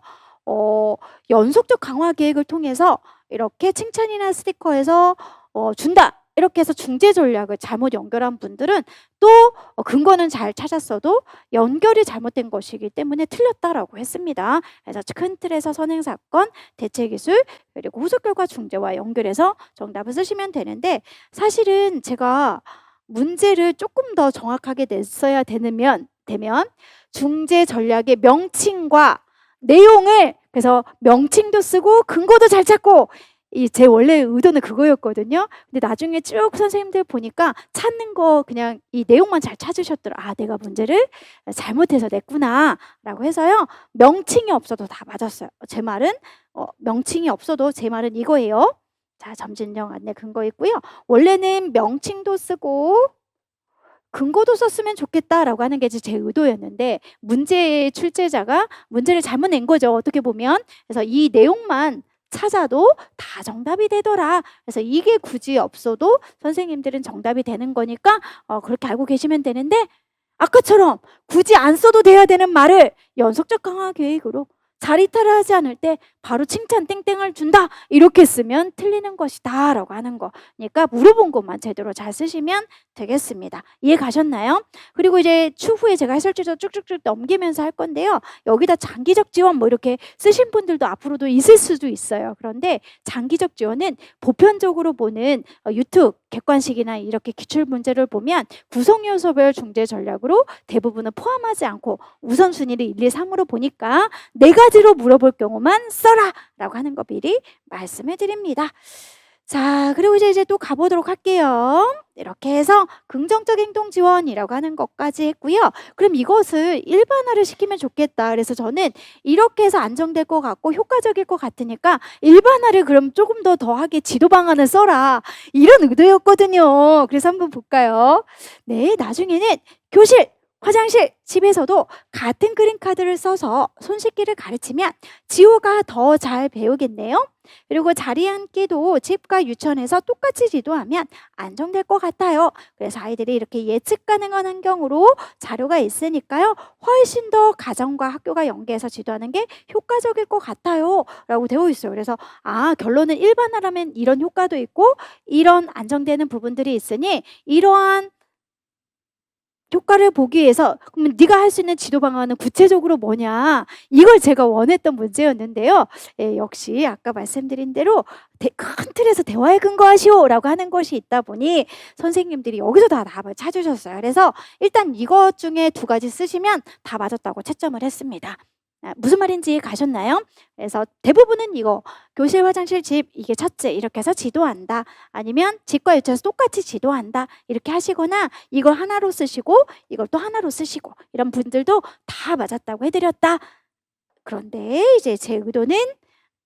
연속적 강화 계획을 통해서 이렇게 칭찬이나 스티커에서 준다 이렇게 해서 중재 전략을 잘못 연결한 분들은 또 근거는 잘 찾았어도 연결이 잘못된 것이기 때문에 틀렸다라고 했습니다. 그래서 큰 틀에서 선행사건, 대체기술, 그리고 후속결과 중재와 연결해서 정답을 쓰시면 되는데, 사실은 제가 문제를 조금 더 정확하게 냈어야 되면 중재 전략의 명칭과 내용을, 그래서 명칭도 쓰고 근거도 잘 찾고, 제 원래 의도는 그거였거든요. 근데 나중에 쭉 선생님들 보니까 찾는 거 그냥 이 내용만 잘 찾으셨더라. 내가 문제를 잘못해서 냈구나 라고 해서요, 명칭이 없어도 다 맞았어요. 제 말은 명칭이 없어도 제 말은 이거예요. 자, 점진령 안내 근거 있고요. 원래는 명칭도 쓰고 근거도 썼으면 좋겠다라고 하는 게 제 의도였는데, 문제의 출제자가 문제를 잘못 낸 거죠, 어떻게 보면. 그래서 이 내용만 찾아도 다 정답이 되더라. 그래서 이게 굳이 없어도 선생님들은 정답이 되는 거니까 그렇게 알고 계시면 되는데, 아까처럼 굳이 안 써도 돼야 되는 말을 연속적 강화 계획으로 자리 이탈을 하지 않을 때 바로 칭찬 땡땡을 준다 이렇게 쓰면 틀리는 것이다 라고 하는 거. 그러니까 물어본 것만 제대로 잘 쓰시면 되겠습니다. 이해 가셨나요? 그리고 이제 추후에 제가 해설지도 쭉쭉쭉 넘기면서 할 건데요, 여기다 장기적 지원 뭐 이렇게 쓰신 분들도 앞으로도 있을 수도 있어요. 그런데 장기적 지원은 보편적으로 보는 유튜브 객관식이나 이렇게 기출 문제를 보면 구성 요소별 중재 전략으로 대부분은 포함하지 않고 우선순위를 1, 2, 3으로 보니까 4가지로 물어볼 경우만 써라 라고 하는 거 미리 말씀해 드립니다. 자, 그리고 이제 또 가보도록 할게요. 이렇게 해서 긍정적 행동 지원이라고 하는 것까지 했고요. 그럼 이것을 일반화를 시키면 좋겠다. 그래서 저는 이렇게 해서 안정될 것 같고 효과적일 것 같으니까 일반화를 그럼 조금 더 더하게 지도 방안을 써라, 이런 의도였거든요. 그래서 한번 볼까요? 네, 나중에는 교실, 화장실, 집에서도 같은 그림 카드를 써서 손 씻기를 가르치면 지호가 더 잘 배우겠네요. 그리고 자리 앉기도 집과 유치원에서 똑같이 지도하면 안정될 것 같아요. 그래서 아이들이 이렇게 예측 가능한 환경으로 자료가 있으니까요, 훨씬 더 가정과 학교가 연계해서 지도하는 게 효과적일 것 같아요 라고 되어 있어요. 그래서 결론은 일반화라면 이런 효과도 있고 이런 안정되는 부분들이 있으니 이러한 효과를 보기 위해서 그러면 네가 할 수 있는 지도 방안은 구체적으로 뭐냐, 이걸 제가 원했던 문제였는데요. 역시 아까 말씀드린 대로 큰 틀에서 대화에 근거하시오 라고 하는 것이 있다 보니 선생님들이 여기서 다 답을 찾으셨어요. 그래서 일단 이것 중에 2가지 쓰시면 다 맞았다고 채점을 했습니다. 무슨 말인지 가셨나요? 그래서 대부분은 이거 교실, 화장실, 집 이게 첫째 이렇게 해서 지도한다, 아니면 집과 유치원에서 똑같이 지도한다 이렇게 하시거나 이걸 하나로 쓰시고 이걸 또 하나로 쓰시고 이런 분들도 다 맞았다고 해드렸다. 그런데 이제 제 의도는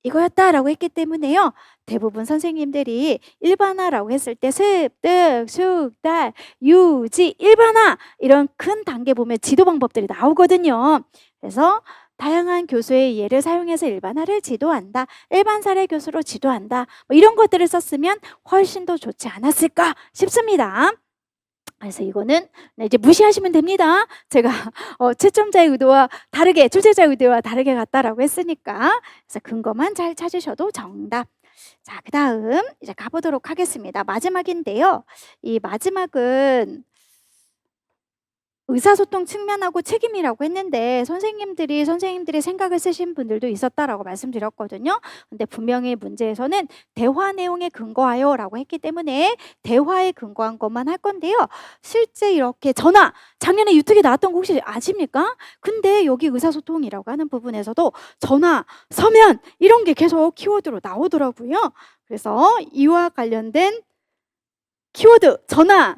이거였다라고 했기 때문에요, 대부분 선생님들이 일반화라고 했을 때 습득, 숙달, 유지, 일반화 이런 큰 단계 보면 지도 방법들이 나오거든요. 그래서 다양한 교수의 예를 사용해서 일반화를 지도한다, 일반 사례 교수로 지도한다, 뭐 이런 것들을 썼으면 훨씬 더 좋지 않았을까 싶습니다. 그래서 이거는 이제 무시하시면 됩니다. 제가 채점자의 의도와 다르게, 출제자의 의도와 다르게 갔다라고 했으니까. 그래서 근거만 잘 찾으셔도 정답. 자, 그 다음 이제 가보도록 하겠습니다. 마지막인데요, 이 마지막은 의사소통 측면하고 책임이라고 했는데 선생님들이 생각을 쓰신 분들도 있었다라고 말씀드렸거든요. 근데 분명히 문제에서는 대화 내용에 근거하여 라고 했기 때문에 대화에 근거한 것만 할 건데요, 실제 이렇게 전화, 작년에 유튜브에 나왔던 거 혹시 아십니까? 근데 여기 의사소통이라고 하는 부분에서도 전화, 서면 이런 게 계속 키워드로 나오더라고요. 그래서 이와 관련된 키워드 전화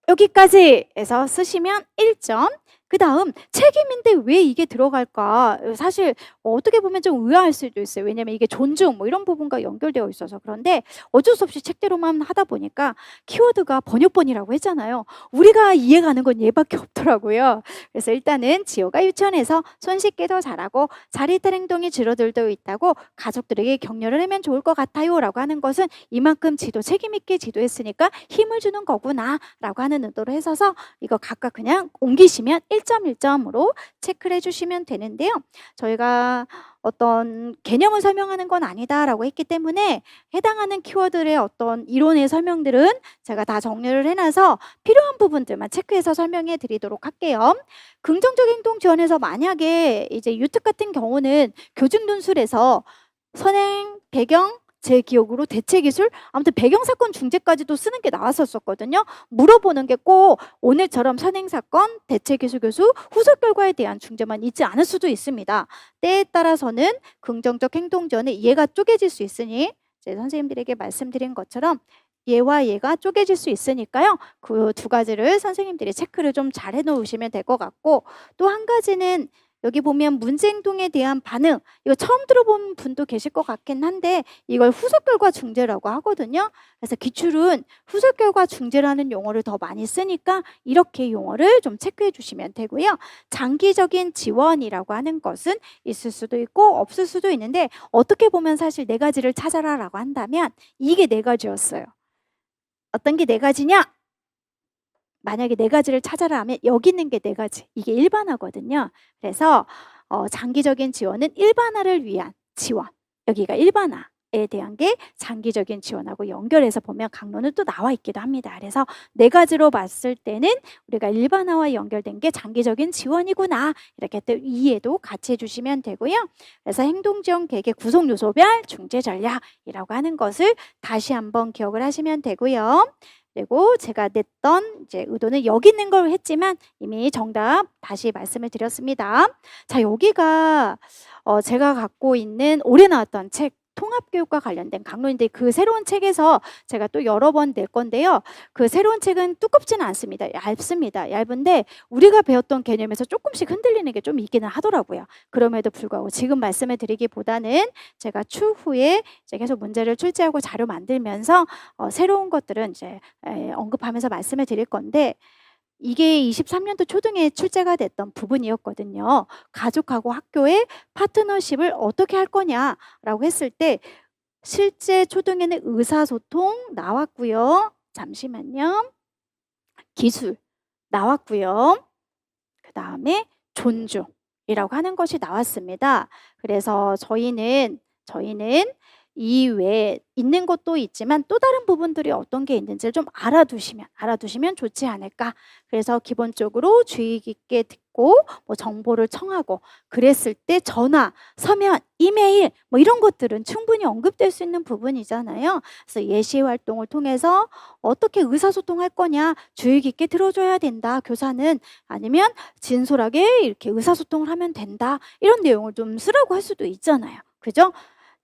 여기까지 해서 쓰시면 1점. 그 다음 책임인데 왜 이게 들어갈까? 사실 어떻게 보면 좀 의아할 수도 있어요. 왜냐면 이게 존중 뭐 이런 부분과 연결되어 있어서. 그런데 어쩔 수 없이 책대로만 하다 보니까 키워드가 번역본이라고 했잖아요. 우리가 이해가는 건 얘밖에 없더라고요. 그래서 일단은 지호가 유치원에서 손쉽게 더 잘하고 자리탈 행동이 줄어들고 있다고 가족들에게 격려를 하면 좋을 것 같아요 라고 하는 것은 이만큼 지도 책임 있게 지도했으니까 힘을 주는 거구나 라고 하는 의도로 해서서 이거 각각 그냥 옮기시면 1점 1점으로 체크를 해주시면 되는데요. 저희가 어떤 개념을 설명하는 건 아니다라고 했기 때문에 해당하는 키워드의 어떤 이론의 설명들은 제가 다 정리를 해놔서 필요한 부분들만 체크해서 설명해 드리도록 할게요. 긍정적 행동 지원에서 만약에 이제 유특 같은 경우는 교직 논술에서 선행, 배경, 제 기억으로 대체 기술, 아무튼 배경 사건 중재까지도 쓰는 게 나왔었거든요. 물어보는 게 꼭 오늘처럼 선행 사건, 대체 기술 교수, 후속 결과에 대한 중재만 있지 않을 수도 있습니다. 때에 따라서는 긍정적 행동 지원에 얘가 쪼개질 수 있으니 제 선생님들에게 말씀드린 것처럼 얘와 얘가 쪼개질 수 있으니까요. 그 두 가지를 선생님들이 체크를 좀 잘 해놓으시면 될 것 같고, 또 한 가지는 여기 보면 문제 행동에 대한 반응, 이거 처음 들어본 분도 계실 것 같긴 한데 이걸 후속 결과 중재라고 하거든요. 그래서 기출은 후속 결과 중재라는 용어를 더 많이 쓰니까 이렇게 용어를 좀 체크해 주시면 되고요. 장기적인 지원이라고 하는 것은 있을 수도 있고 없을 수도 있는데 어떻게 보면 사실 네 가지를 찾아라라고 한다면 이게 네 가지였어요. 어떤 게 네 가지냐? 만약에 네 가지를 찾아라 하면 여기 있는 게 네 가지. 이게 일반화거든요. 그래서 장기적인 지원은 일반화를 위한 지원. 여기가 일반화에 대한 게 장기적인 지원하고 연결해서 보면 강론은 또 나와 있기도 합니다. 그래서 네 가지로 봤을 때는 우리가 일반화와 연결된 게 장기적인 지원이구나. 이렇게 또 이해도 같이 해주시면 되고요. 그래서 행동지원 계획의 구성 요소별 중재 전략이라고 하는 것을 다시 한번 기억을 하시면 되고요. 그리고 제가 냈던 이제 의도는 여기 있는 걸 했지만 이미 정답 다시 말씀을 드렸습니다. 자, 여기가 제가 갖고 있는 올해 나왔던 책 통합교육과 관련된 강론인데 그 새로운 책에서 제가 또 여러 번 낼 건데요. 그 새로운 책은 두껍지는 않습니다. 얇습니다. 얇은데 우리가 배웠던 개념에서 조금씩 흔들리는 게 좀 있기는 하더라고요. 그럼에도 불구하고 지금 말씀을 드리기보다는 제가 추후에 이제 계속 문제를 출제하고 자료 만들면서 새로운 것들은 이제 언급하면서 말씀을 드릴 건데 이게 23년도 초등에 출제가 됐던 부분이었거든요. 가족하고 학교의 파트너십을 어떻게 할 거냐라고 했을 때 실제 초등에는 의사소통 나왔고요. 잠시만요. 기술 나왔고요. 그 다음에 존중이라고 하는 것이 나왔습니다. 그래서 저희는 이 외에 있는 것도 있지만 또 다른 부분들이 어떤 게 있는지를 좀 알아두시면 좋지 않을까. 그래서 기본적으로 주의 깊게 듣고 뭐 정보를 청하고 그랬을 때 전화, 서면, 이메일 뭐 이런 것들은 충분히 언급될 수 있는 부분이잖아요. 그래서 예시 활동을 통해서 어떻게 의사소통할 거냐 주의 깊게 들어줘야 된다. 교사는 아니면 진솔하게 이렇게 의사소통을 하면 된다. 이런 내용을 좀 쓰라고 할 수도 있잖아요. 그죠?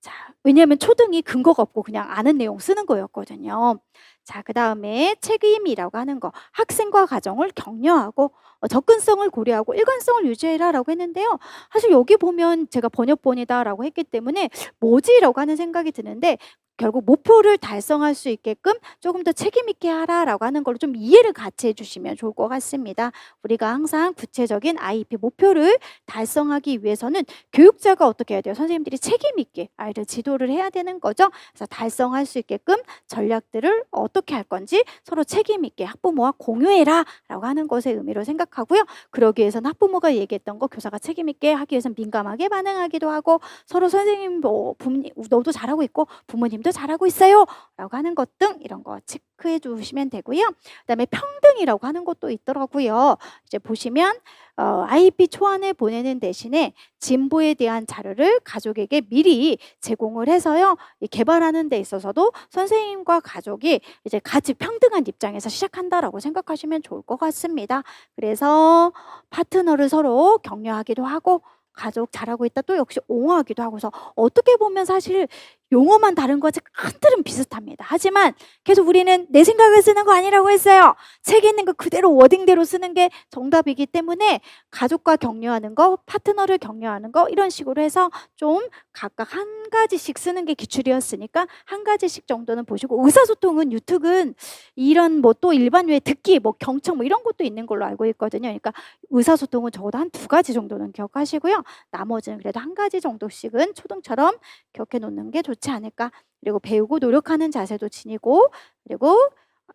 자, 왜냐하면 초등이 근거가 없고 그냥 아는 내용 쓰는 거였거든요. 자, 그 다음에 책임이라고 하는 거. 학생과 가정을 격려하고 접근성을 고려하고 일관성을 유지해라라고 했는데요. 사실 여기 보면 제가 번역본이다라고 했기 때문에 뭐지라고 하는 생각이 드는데 결국 목표를 달성할 수 있게끔 조금 더 책임 있게 하라라고 하는 걸로 좀 이해를 같이 해주시면 좋을 것 같습니다. 우리가 항상 구체적인 IEP 목표를 달성하기 위해서는 교육자가 어떻게 해야 돼요? 선생님들이 책임 있게 아이를 지도를 해야 되는 거죠. 그래서 달성할 수 있게끔 전략들을 어떻게 할 건지 서로 책임 있게 학부모와 공유해라 라고 하는 것의 의미로 생각하고요. 그러기 위해서는 학부모가 얘기했던 거 교사가 책임 있게 하기 위해서는 민감하게 반응하기도 하고 서로 선생님 뭐 부모님 너도 잘하고 있고 부모님도 잘하고 있어요 라고 하는 것 등 이런 거 체크해 주시면 되고요. 그 다음에 평등이라고 하는 것도 있더라고요. 이제 보시면 IEP 초안을 보내는 대신에 진보에 대한 자료를 가족에게 미리 제공을 해서요. 개발하는 데 있어서도 선생님과 가족이 이제 같이 평등한 입장에서 시작한다라고 생각하시면 좋을 것 같습니다. 그래서 파트너를 서로 격려하기도 하고 가족 잘하고 있다 또 역시 옹호하기도 하고서 어떻게 보면 사실 용어만 다른 거지 큰 틀은 비슷합니다. 하지만 계속 우리는 내 생각을 쓰는 거 아니라고 했어요. 책에 있는 거 그대로 워딩대로 쓰는 게 정답이기 때문에 가족과 격려하는 거, 파트너를 격려하는 거 이런 식으로 해서 좀 각각 한 가지씩 쓰는 게 기출이었으니까 한 가지씩 정도는 보시고, 의사소통은 유특은 이런 뭐 또 일반 외에 듣기, 뭐 경청 뭐 이런 것도 있는 걸로 알고 있거든요. 그러니까 의사소통은 적어도 한 2가지 정도는 기억하시고요. 나머지는 그래도 한 가지 정도씩은 초등처럼 기억해 놓는 게 좋지 않을까. 그리고 배우고 노력하는 자세도 지니고, 그리고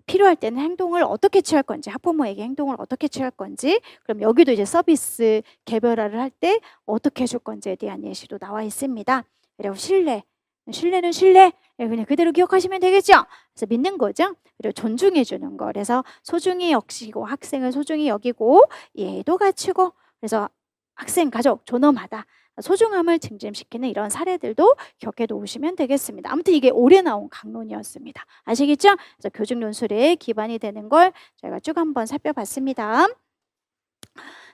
필요할 때는 행동을 어떻게 취할 건지, 학부모에게 행동을 어떻게 취할 건지, 그럼 여기도 이제 서비스 개별화를 할 때 어떻게 해줄 건지에 대한 예시도 나와 있습니다. 그리고 신뢰는 신뢰, 그냥 그대로 기억하시면 되겠죠. 그래서 믿는 거죠. 그리고 존중해 주는 거, 그래서 소중히 여기고, 학생을 소중히 여기고 예의도 갖추고, 그래서 학생, 가족, 존엄하다, 소중함을 증진시키는 이런 사례들도 기억해 놓으시면 되겠습니다. 아무튼 이게 올해 나온 강론이었습니다. 아시겠죠? 그래서 교직 논술에 기반이 되는 걸 저희가 쭉 한번 살펴봤습니다.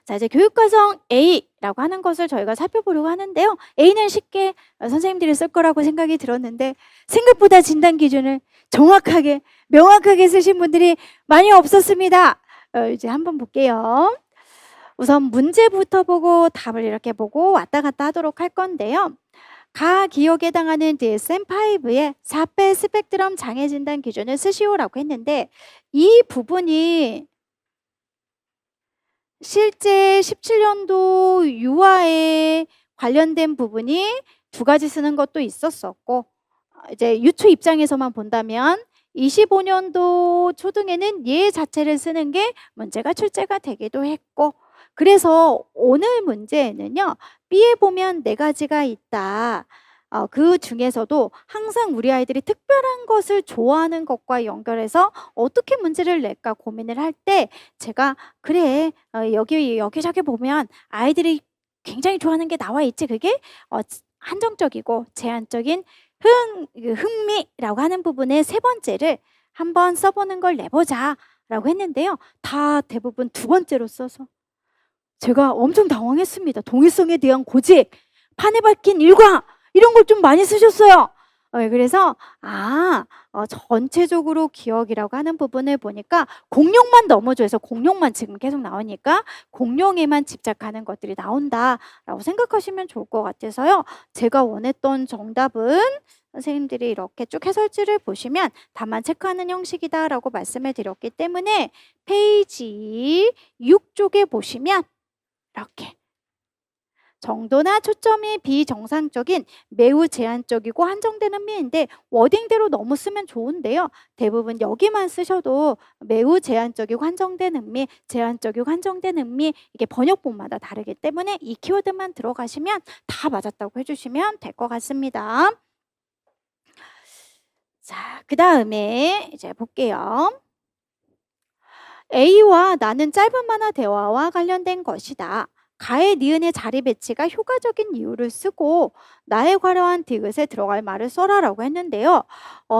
자, 이제 교육과정 A라고 하는 것을 저희가 살펴보려고 하는데요. A는 쉽게 선생님들이 쓸 거라고 생각이 들었는데 생각보다 진단 기준을 정확하게, 명확하게 쓰신 분들이 많이 없었습니다. 이제 한번 볼게요. 우선 문제부터 보고 답을 이렇게 보고 왔다 갔다 하도록 할 건데요. 가 기억에 해당하는 DSM-5의 4배 스펙트럼 장애 진단 기준을 쓰시오라고 했는데, 이 부분이 실제 17년도 유아에 관련된 부분이 2가지 쓰는 것도 있었었고, 이제 유초 입장에서만 본다면 25년도 초등에는 얘 자체를 쓰는 게 문제가 출제가 되기도 했고, 그래서 오늘 문제에는요, B에 보면 4가지가 있다. 그 중에서도 항상 우리 아이들이 특별한 것을 좋아하는 것과 연결해서 어떻게 문제를 낼까 고민을 할 때 제가 그래, 여기저기 보면 아이들이 굉장히 좋아하는 게 나와 있지. 그게 한정적이고 제한적인 흥미라고 하는 부분의 3번째를 한번 써보는 걸 내보자 라고 했는데요. 다 대부분 2번째로 써서 제가 엄청 당황했습니다. 동일성에 대한 고집, 판에 박힌 일과 이런 걸 좀 많이 쓰셨어요. 그래서 전체적으로 기억이라고 하는 부분을 보니까 공룡만 넘어져서 공룡만 지금 계속 나오니까 공룡에만 집착하는 것들이 나온다라고 생각하시면 좋을 것 같아서요. 제가 원했던 정답은 선생님들이 이렇게 쭉 해설지를 보시면 답만 체크하는 형식이다라고 말씀을 드렸기 때문에 페이지 6쪽에 보시면 이렇게 정도나 초점이 비정상적인, 매우 제한적이고 한정된 흥미인데 워딩대로 너무 쓰면 좋은데요. 대부분 여기만 쓰셔도 매우 제한적이고 한정된 흥미, 제한적이고 한정된 흥미, 이게 번역본마다 다르기 때문에 이 키워드만 들어가시면 다 맞았다고 해주시면 될 것 같습니다. 자, 그 다음에 이제 볼게요. A와 나는 짧은 만화 대화와 관련된 것이다. 가의 니은의 자리 배치가 효과적인 이유를 쓰고 나의 화려한 디귿에 들어갈 말을 써라라고 했는데요.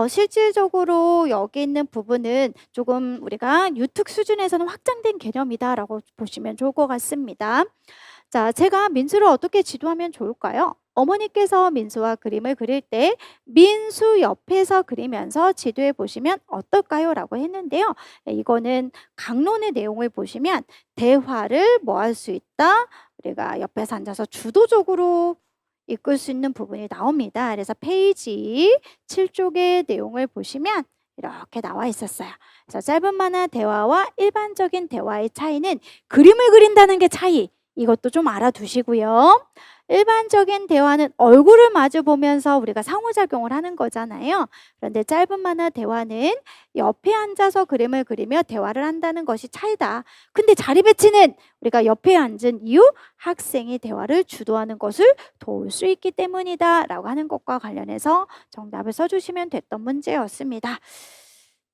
실질적으로 여기 있는 부분은 조금 우리가 유특 수준에서는 확장된 개념이다라고 보시면 좋을 것 같습니다. 자, 제가 민수를 어떻게 지도하면 좋을까요? 어머니께서 민수와 그림을 그릴 때 민수 옆에서 그리면서 지도해 보시면 어떨까요? 라고 했는데요. 이거는 강론의 내용을 보시면 대화를 뭐 할 수 있다? 우리가 옆에서 앉아서 주도적으로 이끌 수 있는 부분이 나옵니다. 그래서 페이지 7쪽의 내용을 보시면 이렇게 나와 있었어요. 그래서 짧은 만화 대화와 일반적인 대화의 차이는 그림을 그린다는 게 차이. 이것도 좀 알아두시고요. 일반적인 대화는 얼굴을 마주 보면서 우리가 상호작용을 하는 거잖아요. 그런데 짧은 만화 대화는 옆에 앉아서 그림을 그리며 대화를 한다는 것이 차이다. 근데 자리 배치는 우리가 옆에 앉은 이유, 학생이 대화를 주도하는 것을 도울 수 있기 때문이다 라고 하는 것과 관련해서 정답을 써주시면 됐던 문제였습니다.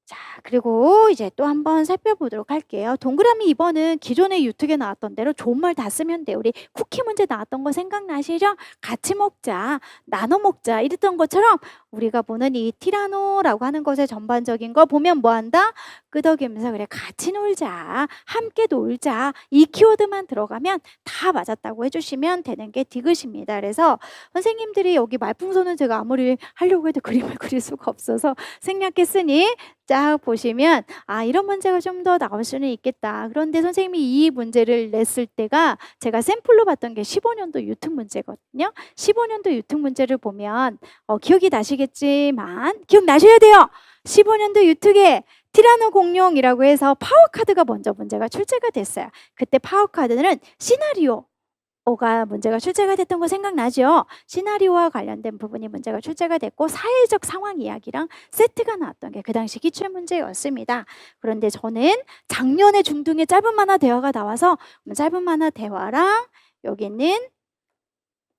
자, 그리고 이제 또 한번 살펴보도록 할게요. 동그라미 2번은 기존의 유특에 나왔던 대로 좋은 말 다 쓰면 돼요. 우리 쿠키 문제 나왔던 거 생각나시죠? 같이 먹자, 나눠 먹자 이랬던 것처럼 우리가 보는 이 티라노라고 하는 것의 전반적인 거 보면 뭐 한다? 끄덕이면서 그래 같이 놀자, 함께 놀자 이 키워드만 들어가면 다 맞았다고 해주시면 되는 게 디귿입니다. 그래서 선생님들이 여기 말풍선은 제가 아무리 하려고 해도 그림을 그릴 수가 없어서 생략했으니 쫙 보시면 아 이런 문제가 좀 더 나올 수는 있겠다. 그런데 선생님이 이 문제를 냈을 때가 제가 샘플로 봤던 게 15년도 유특 문제거든요. 15년도 유특 문제를 보면 기억이 나시겠지만 기억나셔야 돼요. 15년도 유특에 티라노 공룡이라고 해서 파워카드가 먼저 문제가 출제가 됐어요. 그때 파워카드는 시나리오가 문제가 출제가 됐던 거 생각나죠? 시나리오와 관련된 부분이 문제가 출제가 됐고 사회적 상황 이야기랑 세트가 나왔던 게 그 당시 기출문제였습니다. 그런데 저는 작년에 중등에 짧은 만화 대화가 나와서 짧은 만화 대화랑 여기는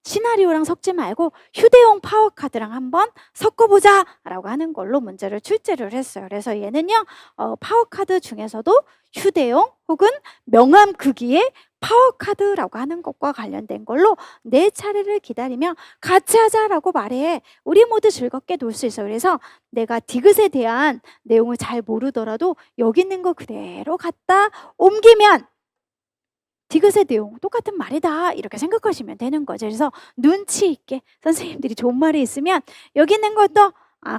시나리오랑 섞지 말고 휴대용 파워카드랑 한번 섞어보자 라고 하는 걸로 문제를 출제를 했어요. 그래서 얘는요 파워카드 중에서도 휴대용 혹은 명암 크기의 파워카드라고 하는 것과 관련된 걸로 내 차례를 기다리며 같이 하자라고 말해. 우리 모두 즐겁게 놀 수 있어. 그래서 내가 디귿에 대한 내용을 잘 모르더라도 여기 있는 거 그대로 갖다 옮기면 디귿의 내용 똑같은 말이다 이렇게 생각하시면 되는 거죠. 그래서 눈치 있게 선생님들이 좋은 말이 있으면 여기 있는 것도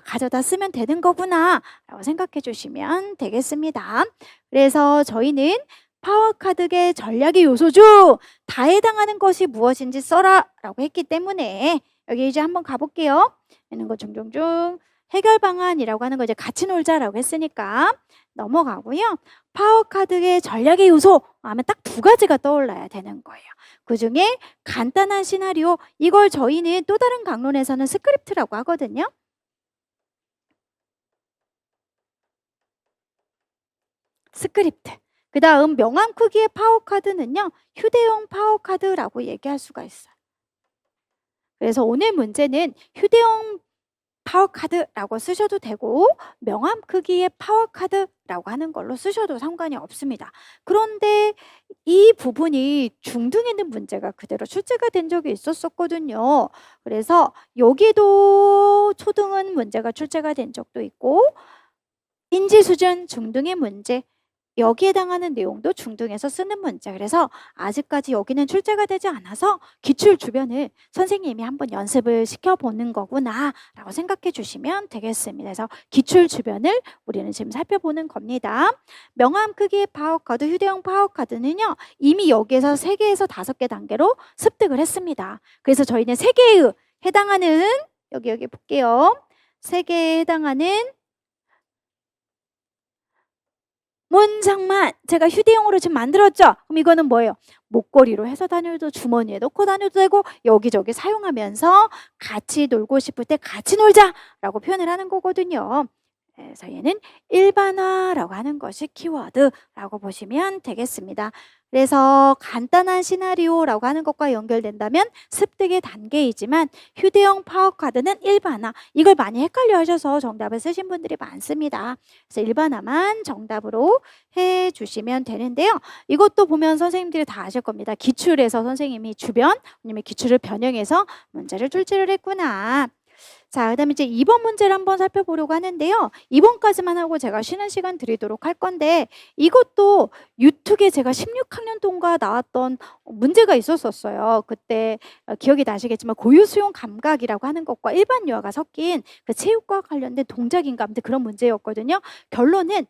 가져다 쓰면 되는 거구나 라고 생각해 주시면 되겠습니다. 그래서 저희는 파워카드의 전략의 요소 중 다 해당하는 것이 무엇인지 써라 라고 했기 때문에 여기 이제 한번 가볼게요. 있는 거 중중중 해결 방안이라고 하는 거 이제 같이 놀자라고 했으니까 넘어가고요. 파워카드의 전략의 요소 하면 딱 두 가지가 떠올라야 되는 거예요. 그 중에 간단한 시나리오, 이걸 저희는 또 다른 강론에서는 스크립트라고 하거든요. 스크립트. 그 다음 명암 크기의 파워카드는요. 휴대용 파워카드라고 얘기할 수가 있어요. 그래서 오늘 문제는 휴대용 파워카드라고 쓰셔도 되고 명암 크기의 파워카드라고 하는 걸로 쓰셔도 상관이 없습니다. 그런데 이 부분이 중등에 있는 문제가 그대로 출제가 된 적이 있었거든요. 그래서 여기도 초등은 문제가 출제가 된 적도 있고 인지수준 중등의 문제 여기에 해당하는 내용도 중등에서 쓰는 문제. 그래서 아직까지 여기는 출제가 되지 않아서 기출 주변을 선생님이 한번 연습을 시켜보는 거구나 라고 생각해 주시면 되겠습니다. 그래서 기출 주변을 우리는 지금 살펴보는 겁니다. 명암 크기의 파워카드, 휴대용 파워카드는요 이미 여기에서 3개에서 5개 단계로 습득을 했습니다. 그래서 저희는 3개의 해당하는 여기 볼게요. 3개에 해당하는 문장만 제가 휴대용으로 지금 만들었죠? 그럼 이거는 뭐예요? 목걸이로 해서 다녀도 주머니에 넣고 다녀도 되고 여기저기 사용하면서 같이 놀고 싶을 때 같이 놀자라고 표현을 하는 거거든요. 그래서 얘는 일반화라고 하는 것이 키워드라고 보시면 되겠습니다. 그래서 간단한 시나리오라고 하는 것과 연결된다면 습득의 단계이지만 휴대용 파워카드는 일반화. 이걸 많이 헷갈려 하셔서 정답을 쓰신 분들이 많습니다. 그래서 일반화만 정답으로 해주시면 되는데요. 이것도 보면 선생님들이 다 아실 겁니다. 기출에서 선생님이 주변 아니면 기출을 변형해서 문제를 출제를 했구나. 자, 그 다음에 이제 2번 문제를 한번 살펴보려고 하는데요. 2번까지만 하고 제가 쉬는 시간 드리도록 할 건데 이것도 유특에 제가 16학년도인가 나왔던 문제가 있었어요. 그때 기억이 나시겠지만 고유수용 감각이라고 하는 것과 일반 유아가 섞인 그 체육과 관련된 동작인가 아무튼 그런 문제였거든요. 결론은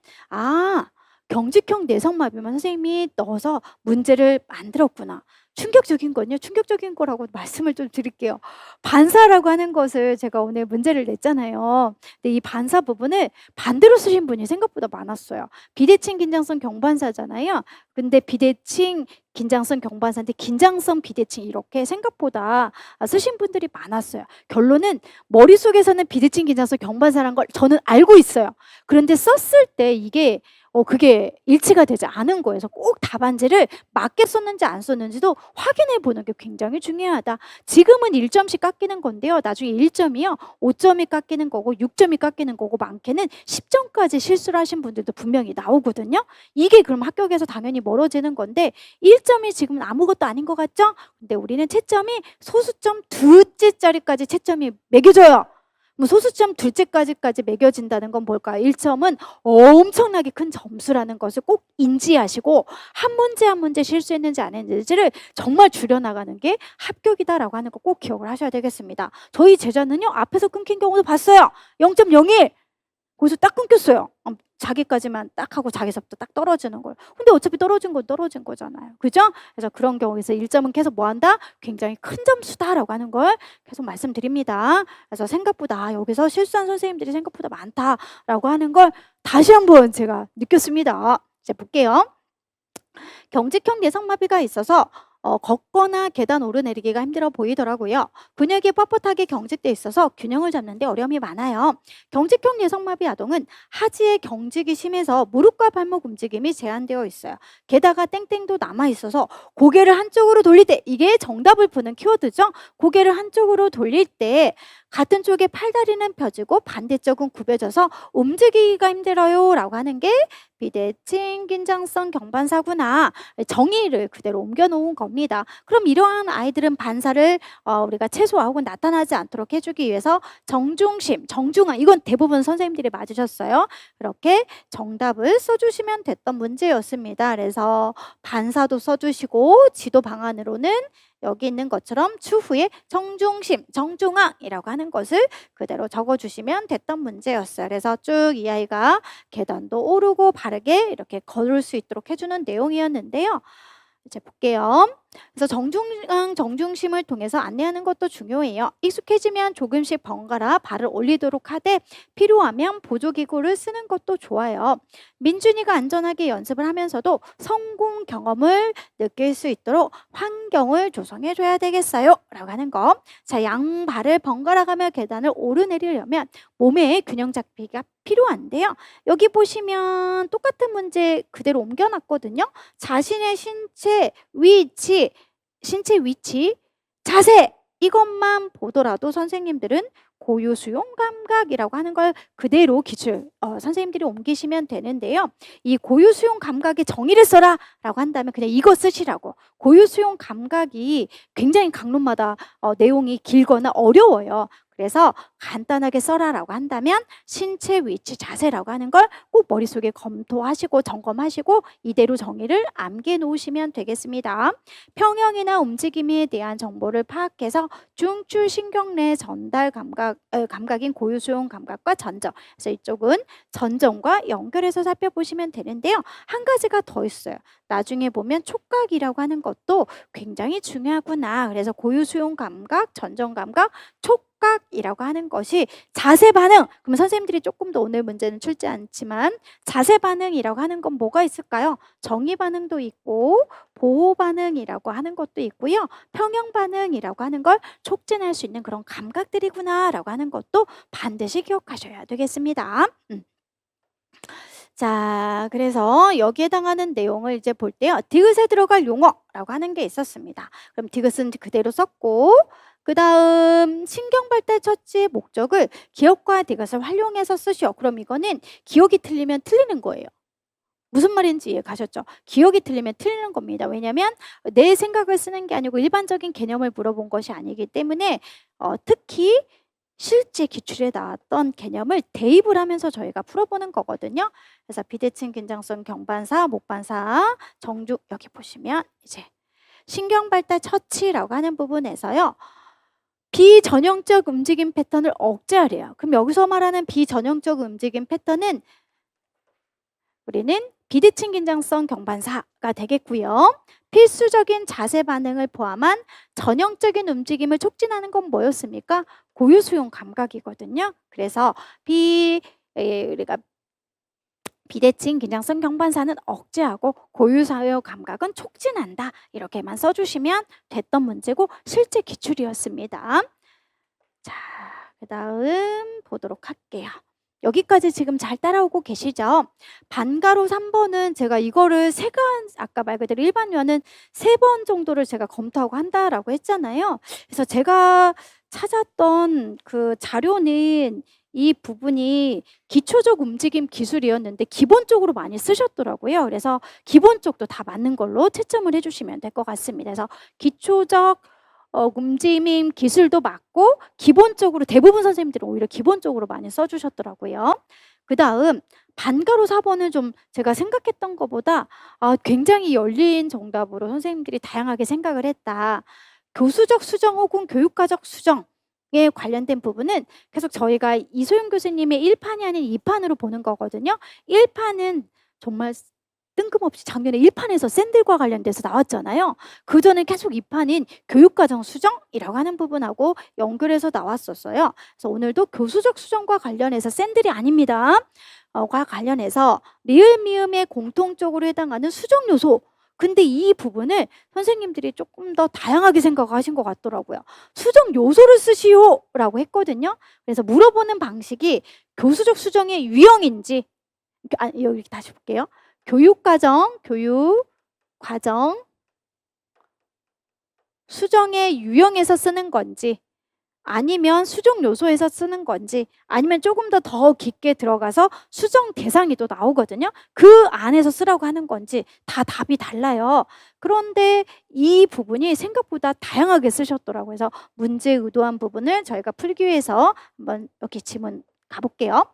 경직형 내성마비만 선생님이 넣어서 문제를 만들었구나. 충격적인 건요. 충격적인 거라고 말씀을 좀 드릴게요. 반사라고 하는 것을 제가 오늘 문제를 냈잖아요. 근데 이 반사 부분을 반대로 쓰신 분이 생각보다 많았어요. 비대칭 긴장성 경반사잖아요. 근데 비대칭 긴장성 경반사인데 긴장성 비대칭 이렇게 생각보다 쓰신 분들이 많았어요. 결론은 머릿속에서는 비대칭 긴장성 경반사라는 걸 저는 알고 있어요. 그런데 썼을 때 이게 그게 일치가 되지 않은 거예요. 그래서 꼭 답안지를 맞게 썼는지 안 썼는지도 확인해 보는 게 굉장히 중요하다. 지금은 1점씩 깎이는 건데요. 나중에 1점이요. 5점이 깎이는 거고 6점이 깎이는 거고 많게는 10점까지 실수를 하신 분들도 분명히 나오거든요. 이게 그럼 합격에서 당연히 멀어지는 건데 1점이 지금은 아무것도 아닌 것 같죠? 근데 우리는 채점이 소수점 2째짜리까지 채점이 매겨져요. 뭐 소수점 둘째까지까지 매겨진다는 건 뭘까요? 1점은 엄청나게 큰 점수라는 것을 꼭 인지하시고 한 문제 한 문제 실수했는지 안 했는지를 정말 줄여나가는 게 합격이다라고 하는 거 꼭 기억을 하셔야 되겠습니다. 저희 제자는요, 앞에서 끊긴 경우도 봤어요. 0.01 거기서 딱 끊겼어요. 자기까지만 딱 하고 자기서부터 딱 떨어지는 걸. 근데 어차피 떨어진 건 떨어진 거잖아요. 그죠? 그래서 그런 경우에서 1점은 계속 뭐 한다? 굉장히 큰 점수다라고 하는 걸 계속 말씀드립니다. 그래서 생각보다 여기서 실수한 선생님들이 생각보다 많다라고 하는 걸 다시 한번 제가 느꼈습니다. 이제 볼게요. 경직형 내성마비가 있어서 걷거나 계단 오르내리기가 힘들어 보이더라고요. 근육이 뻣뻣하게 경직돼 있어서 균형을 잡는 데 어려움이 많아요. 경직형 내성마비 아동은 하지의 경직이 심해서 무릎과 발목 움직임이 제한되어 있어요. 게다가 땡땡도 남아 있어서 고개를 한쪽으로 돌릴 때, 이게 정답을 푸는 키워드죠. 고개를 한쪽으로 돌릴 때 같은 쪽에 팔다리는 펴지고 반대쪽은 굽혀져서 움직이기가 힘들어요 라고 하는 게 비대칭 긴장성 경반사구나. 정의를 그대로 옮겨놓은 겁니다. 그럼 이러한 아이들은 반사를 우리가 최소화하고 나타나지 않도록 해주기 위해서 정중심, 정중앙, 이건 대부분 선생님들이 맞으셨어요. 그렇게 정답을 써주시면 됐던 문제였습니다. 그래서 반사도 써주시고 지도 방안으로는 여기 있는 것처럼 추후에 정중심, 정중앙이라고 하는 것을 그대로 적어주시면 됐던 문제였어요. 그래서 쭉 이 아이가 계단도 오르고 바르게 이렇게 걸을 수 있도록 해주는 내용이었는데요. 이제 볼게요. 그래서 정중앙, 정중심을 통해서 안내하는 것도 중요해요. 익숙해지면 조금씩 번갈아 발을 올리도록 하되 필요하면 보조기구를 쓰는 것도 좋아요. 민준이가 안전하게 연습을 하면서도 성공 경험을 느낄 수 있도록 환경을 조성해 줘야 되겠어요 라고 하는 거. 자, 양발을 번갈아 가며 계단을 오르내리려면 몸에 균형 잡히기가 필요한데요. 여기 보시면 똑같은 문제 그대로 옮겨놨거든요. 자신의 신체 위치, 자세, 이것만 보더라도 선생님들은 고유 수용 감각이라고 하는 걸 그대로 기출 선생님들이 옮기시면 되는데요. 이 고유 수용 감각의 정의를 써라 라고 한다면 그냥 이거 쓰시라고. 고유 수용 감각이 굉장히 강론마다 내용이 길거나 어려워요. 그래서 간단하게 써라라고 한다면 신체 위치 자세라고 하는 걸 꼭 머릿속에 검토하시고 점검하시고 이대로 정의를 암기해 놓으시면 되겠습니다. 평형이나 움직임에 대한 정보를 파악해서 중추 신경내 전달 감각인 고유 수용 감각과 전정. 그래서 이쪽은 전정과 연결해서 살펴보시면 되는데요. 한 가지가 더 있어요. 나중에 보면 촉각이라고 하는 것도 굉장히 중요하구나. 그래서 고유 수용 감각, 전정 감각, 촉각이라고 하는 것이 자세 반응. 그럼 선생님들이 조금 더 오늘 문제는 출제 않지만 자세 반응이라고 하는 건 뭐가 있을까요? 정의 반응도 있고 보호 반응이라고 하는 것도 있고요. 평형 반응이라고 하는 걸 촉진할 수 있는 그런 감각들이구나 라고 하는 것도 반드시 기억하셔야 되겠습니다. 자, 그래서 여기에 해당하는 내용을 이제 볼 때요. 디귿에 들어갈 용어라고 하는 게 있었습니다. 그럼 디귿은 그대로 썼고 그 다음 신경발달 처치의 목적을 기억과 디귿을 활용해서 쓰시오. 그럼 이거는 기억이 틀리면 틀리는 거예요. 무슨 말인지 이해 가셨죠? 기억이 틀리면 틀리는 겁니다. 왜냐하면 내 생각을 쓰는 게 아니고 일반적인 개념을 물어본 것이 아니기 때문에 특히 실제 기출에 나왔던 개념을 대입을 하면서 저희가 풀어보는 거거든요. 그래서 비대칭 긴장성 경반사, 목반사, 정주 여기 보시면 이제 신경발달 처치라고 하는 부분에서요. 비전형적 움직임 패턴을 억제하래요. 그럼 여기서 말하는 비전형적 움직임 패턴은 우리는 비대칭 긴장성 경반사가 되겠고요. 필수적인 자세 반응을 포함한 전형적인 움직임을 촉진하는 건 뭐였습니까? 고유 수용 감각이거든요. 그래서 우리가 비대칭 긴장성 경반사는 억제하고 고유 수용 감각은 촉진한다. 이렇게만 써주시면 됐던 문제고 실제 기출이었습니다. 자, 그 다음 보도록 할게요. 여기까지 지금 잘 따라오고 계시죠? 반가로 3번은 제가 이거를 아까 말 그대로 일반면은 3번 정도를 제가 검토하고 한다라고 했잖아요. 그래서 제가 찾았던 그 자료는 이 부분이 기초적 움직임 기술이었는데 기본적으로 많이 쓰셨더라고요. 그래서 기본 쪽도 다 맞는 걸로 채점을 해주시면 될 것 같습니다. 그래서 기초적 움직임 기술도 맞고 기본적으로 대부분 선생님들은 오히려 기본적으로 많이 써주셨더라고요. 그 다음 반가로 4번은 좀 제가 생각했던 것보다 굉장히 열린 정답으로 선생님들이 다양하게 생각을 했다. 교수적 수정 혹은 교육과적 수정에 관련된 부분은 계속 저희가 이소영 교수님의 1판이 아닌 2판으로 보는 거거든요. 1판은 정말 뜬금없이 작년에 1판에서 샌들과 관련돼서 나왔잖아요. 그전에 계속 2판인 교육과정 수정이라고 하는 부분하고 연결해서 나왔었어요. 그래서 오늘도 교수적 수정과 관련해서 샌들이 아닙니다. 과 관련해서 리을 미음의 공통적으로 해당하는 수정 요소. 근데 이 부분을 선생님들이 조금 더 다양하게 생각하신 것 같더라고요. 수정 요소를 쓰시오 라고 했거든요. 그래서 물어보는 방식이 교수적 수정의 유형인지, 여기 다시 볼게요. 교육과정 수정의 유형에서 쓰는 건지, 아니면 수정 요소에서 쓰는 건지, 아니면 조금 더 깊게 들어가서 수정 대상이 또 나오거든요. 그 안에서 쓰라고 하는 건지 다 답이 달라요. 그런데 이 부분이 생각보다 다양하게 쓰셨더라고요. 그래서 문제 의도한 부분을 저희가 풀기 위해서 한번 이렇게 지문 가볼게요.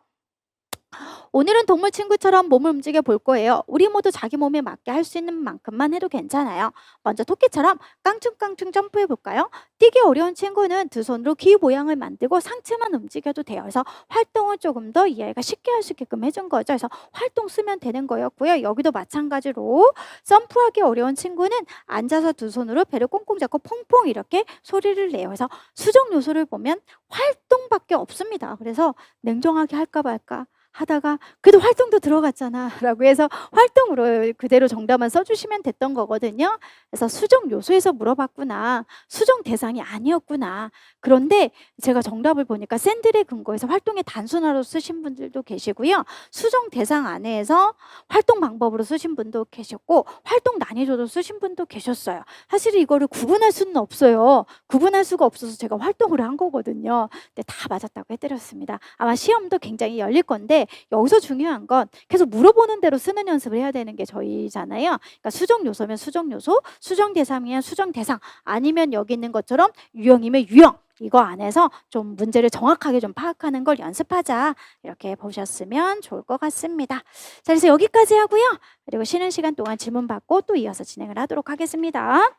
오늘은 동물 친구처럼 몸을 움직여 볼 거예요. 우리 모두 자기 몸에 맞게 할 수 있는 만큼만 해도 괜찮아요. 먼저 토끼처럼 깡충깡충 점프해 볼까요? 뛰기 어려운 친구는 두 손으로 귀 모양을 만들고 상체만 움직여도 돼요. 그래서 활동을 조금 더 이 아이가 쉽게 할 수 있게끔 해준 거죠. 그래서 활동 쓰면 되는 거였고요. 여기도 마찬가지로 점프하기 어려운 친구는 앉아서 두 손으로 배를 꽁꽁 잡고 퐁퐁 이렇게 소리를 내요. 그래서 수정 요소를 보면 활동밖에 없습니다. 그래서 냉정하게 할까 말까 하다가 그래도 활동도 들어갔잖아 라고 해서 활동으로 그대로 정답만 써주시면 됐던 거거든요. 그래서 수정 요소에서 물어봤구나, 수정 대상이 아니었구나. 그런데 제가 정답을 보니까 샌들의 근거에서 활동의 단순화로 쓰신 분들도 계시고요, 수정 대상 안에서 활동 방법으로 쓰신 분도 계셨고, 활동 난이도도 쓰신 분도 계셨어요. 사실 이거를 구분할 수는 없어요. 구분할 수가 없어서 제가 활동을 한 거거든요. 근데 다 맞았다고 해드렸습니다. 아마 시험도 굉장히 열릴 건데 여기서 중요한 건 계속 물어보는 대로 쓰는 연습을 해야 되는 게 저희잖아요. 그러니까 수정 요소면 수정 요소, 수정 대상이면 수정 대상, 아니면 여기 있는 것처럼 유형이면 유형, 이거 안에서 좀 문제를 정확하게 좀 파악하는 걸 연습하자, 이렇게 보셨으면 좋을 것 같습니다. 자, 그래서 여기까지 하고요. 그리고 쉬는 시간 동안 질문 받고 또 이어서 진행을 하도록 하겠습니다.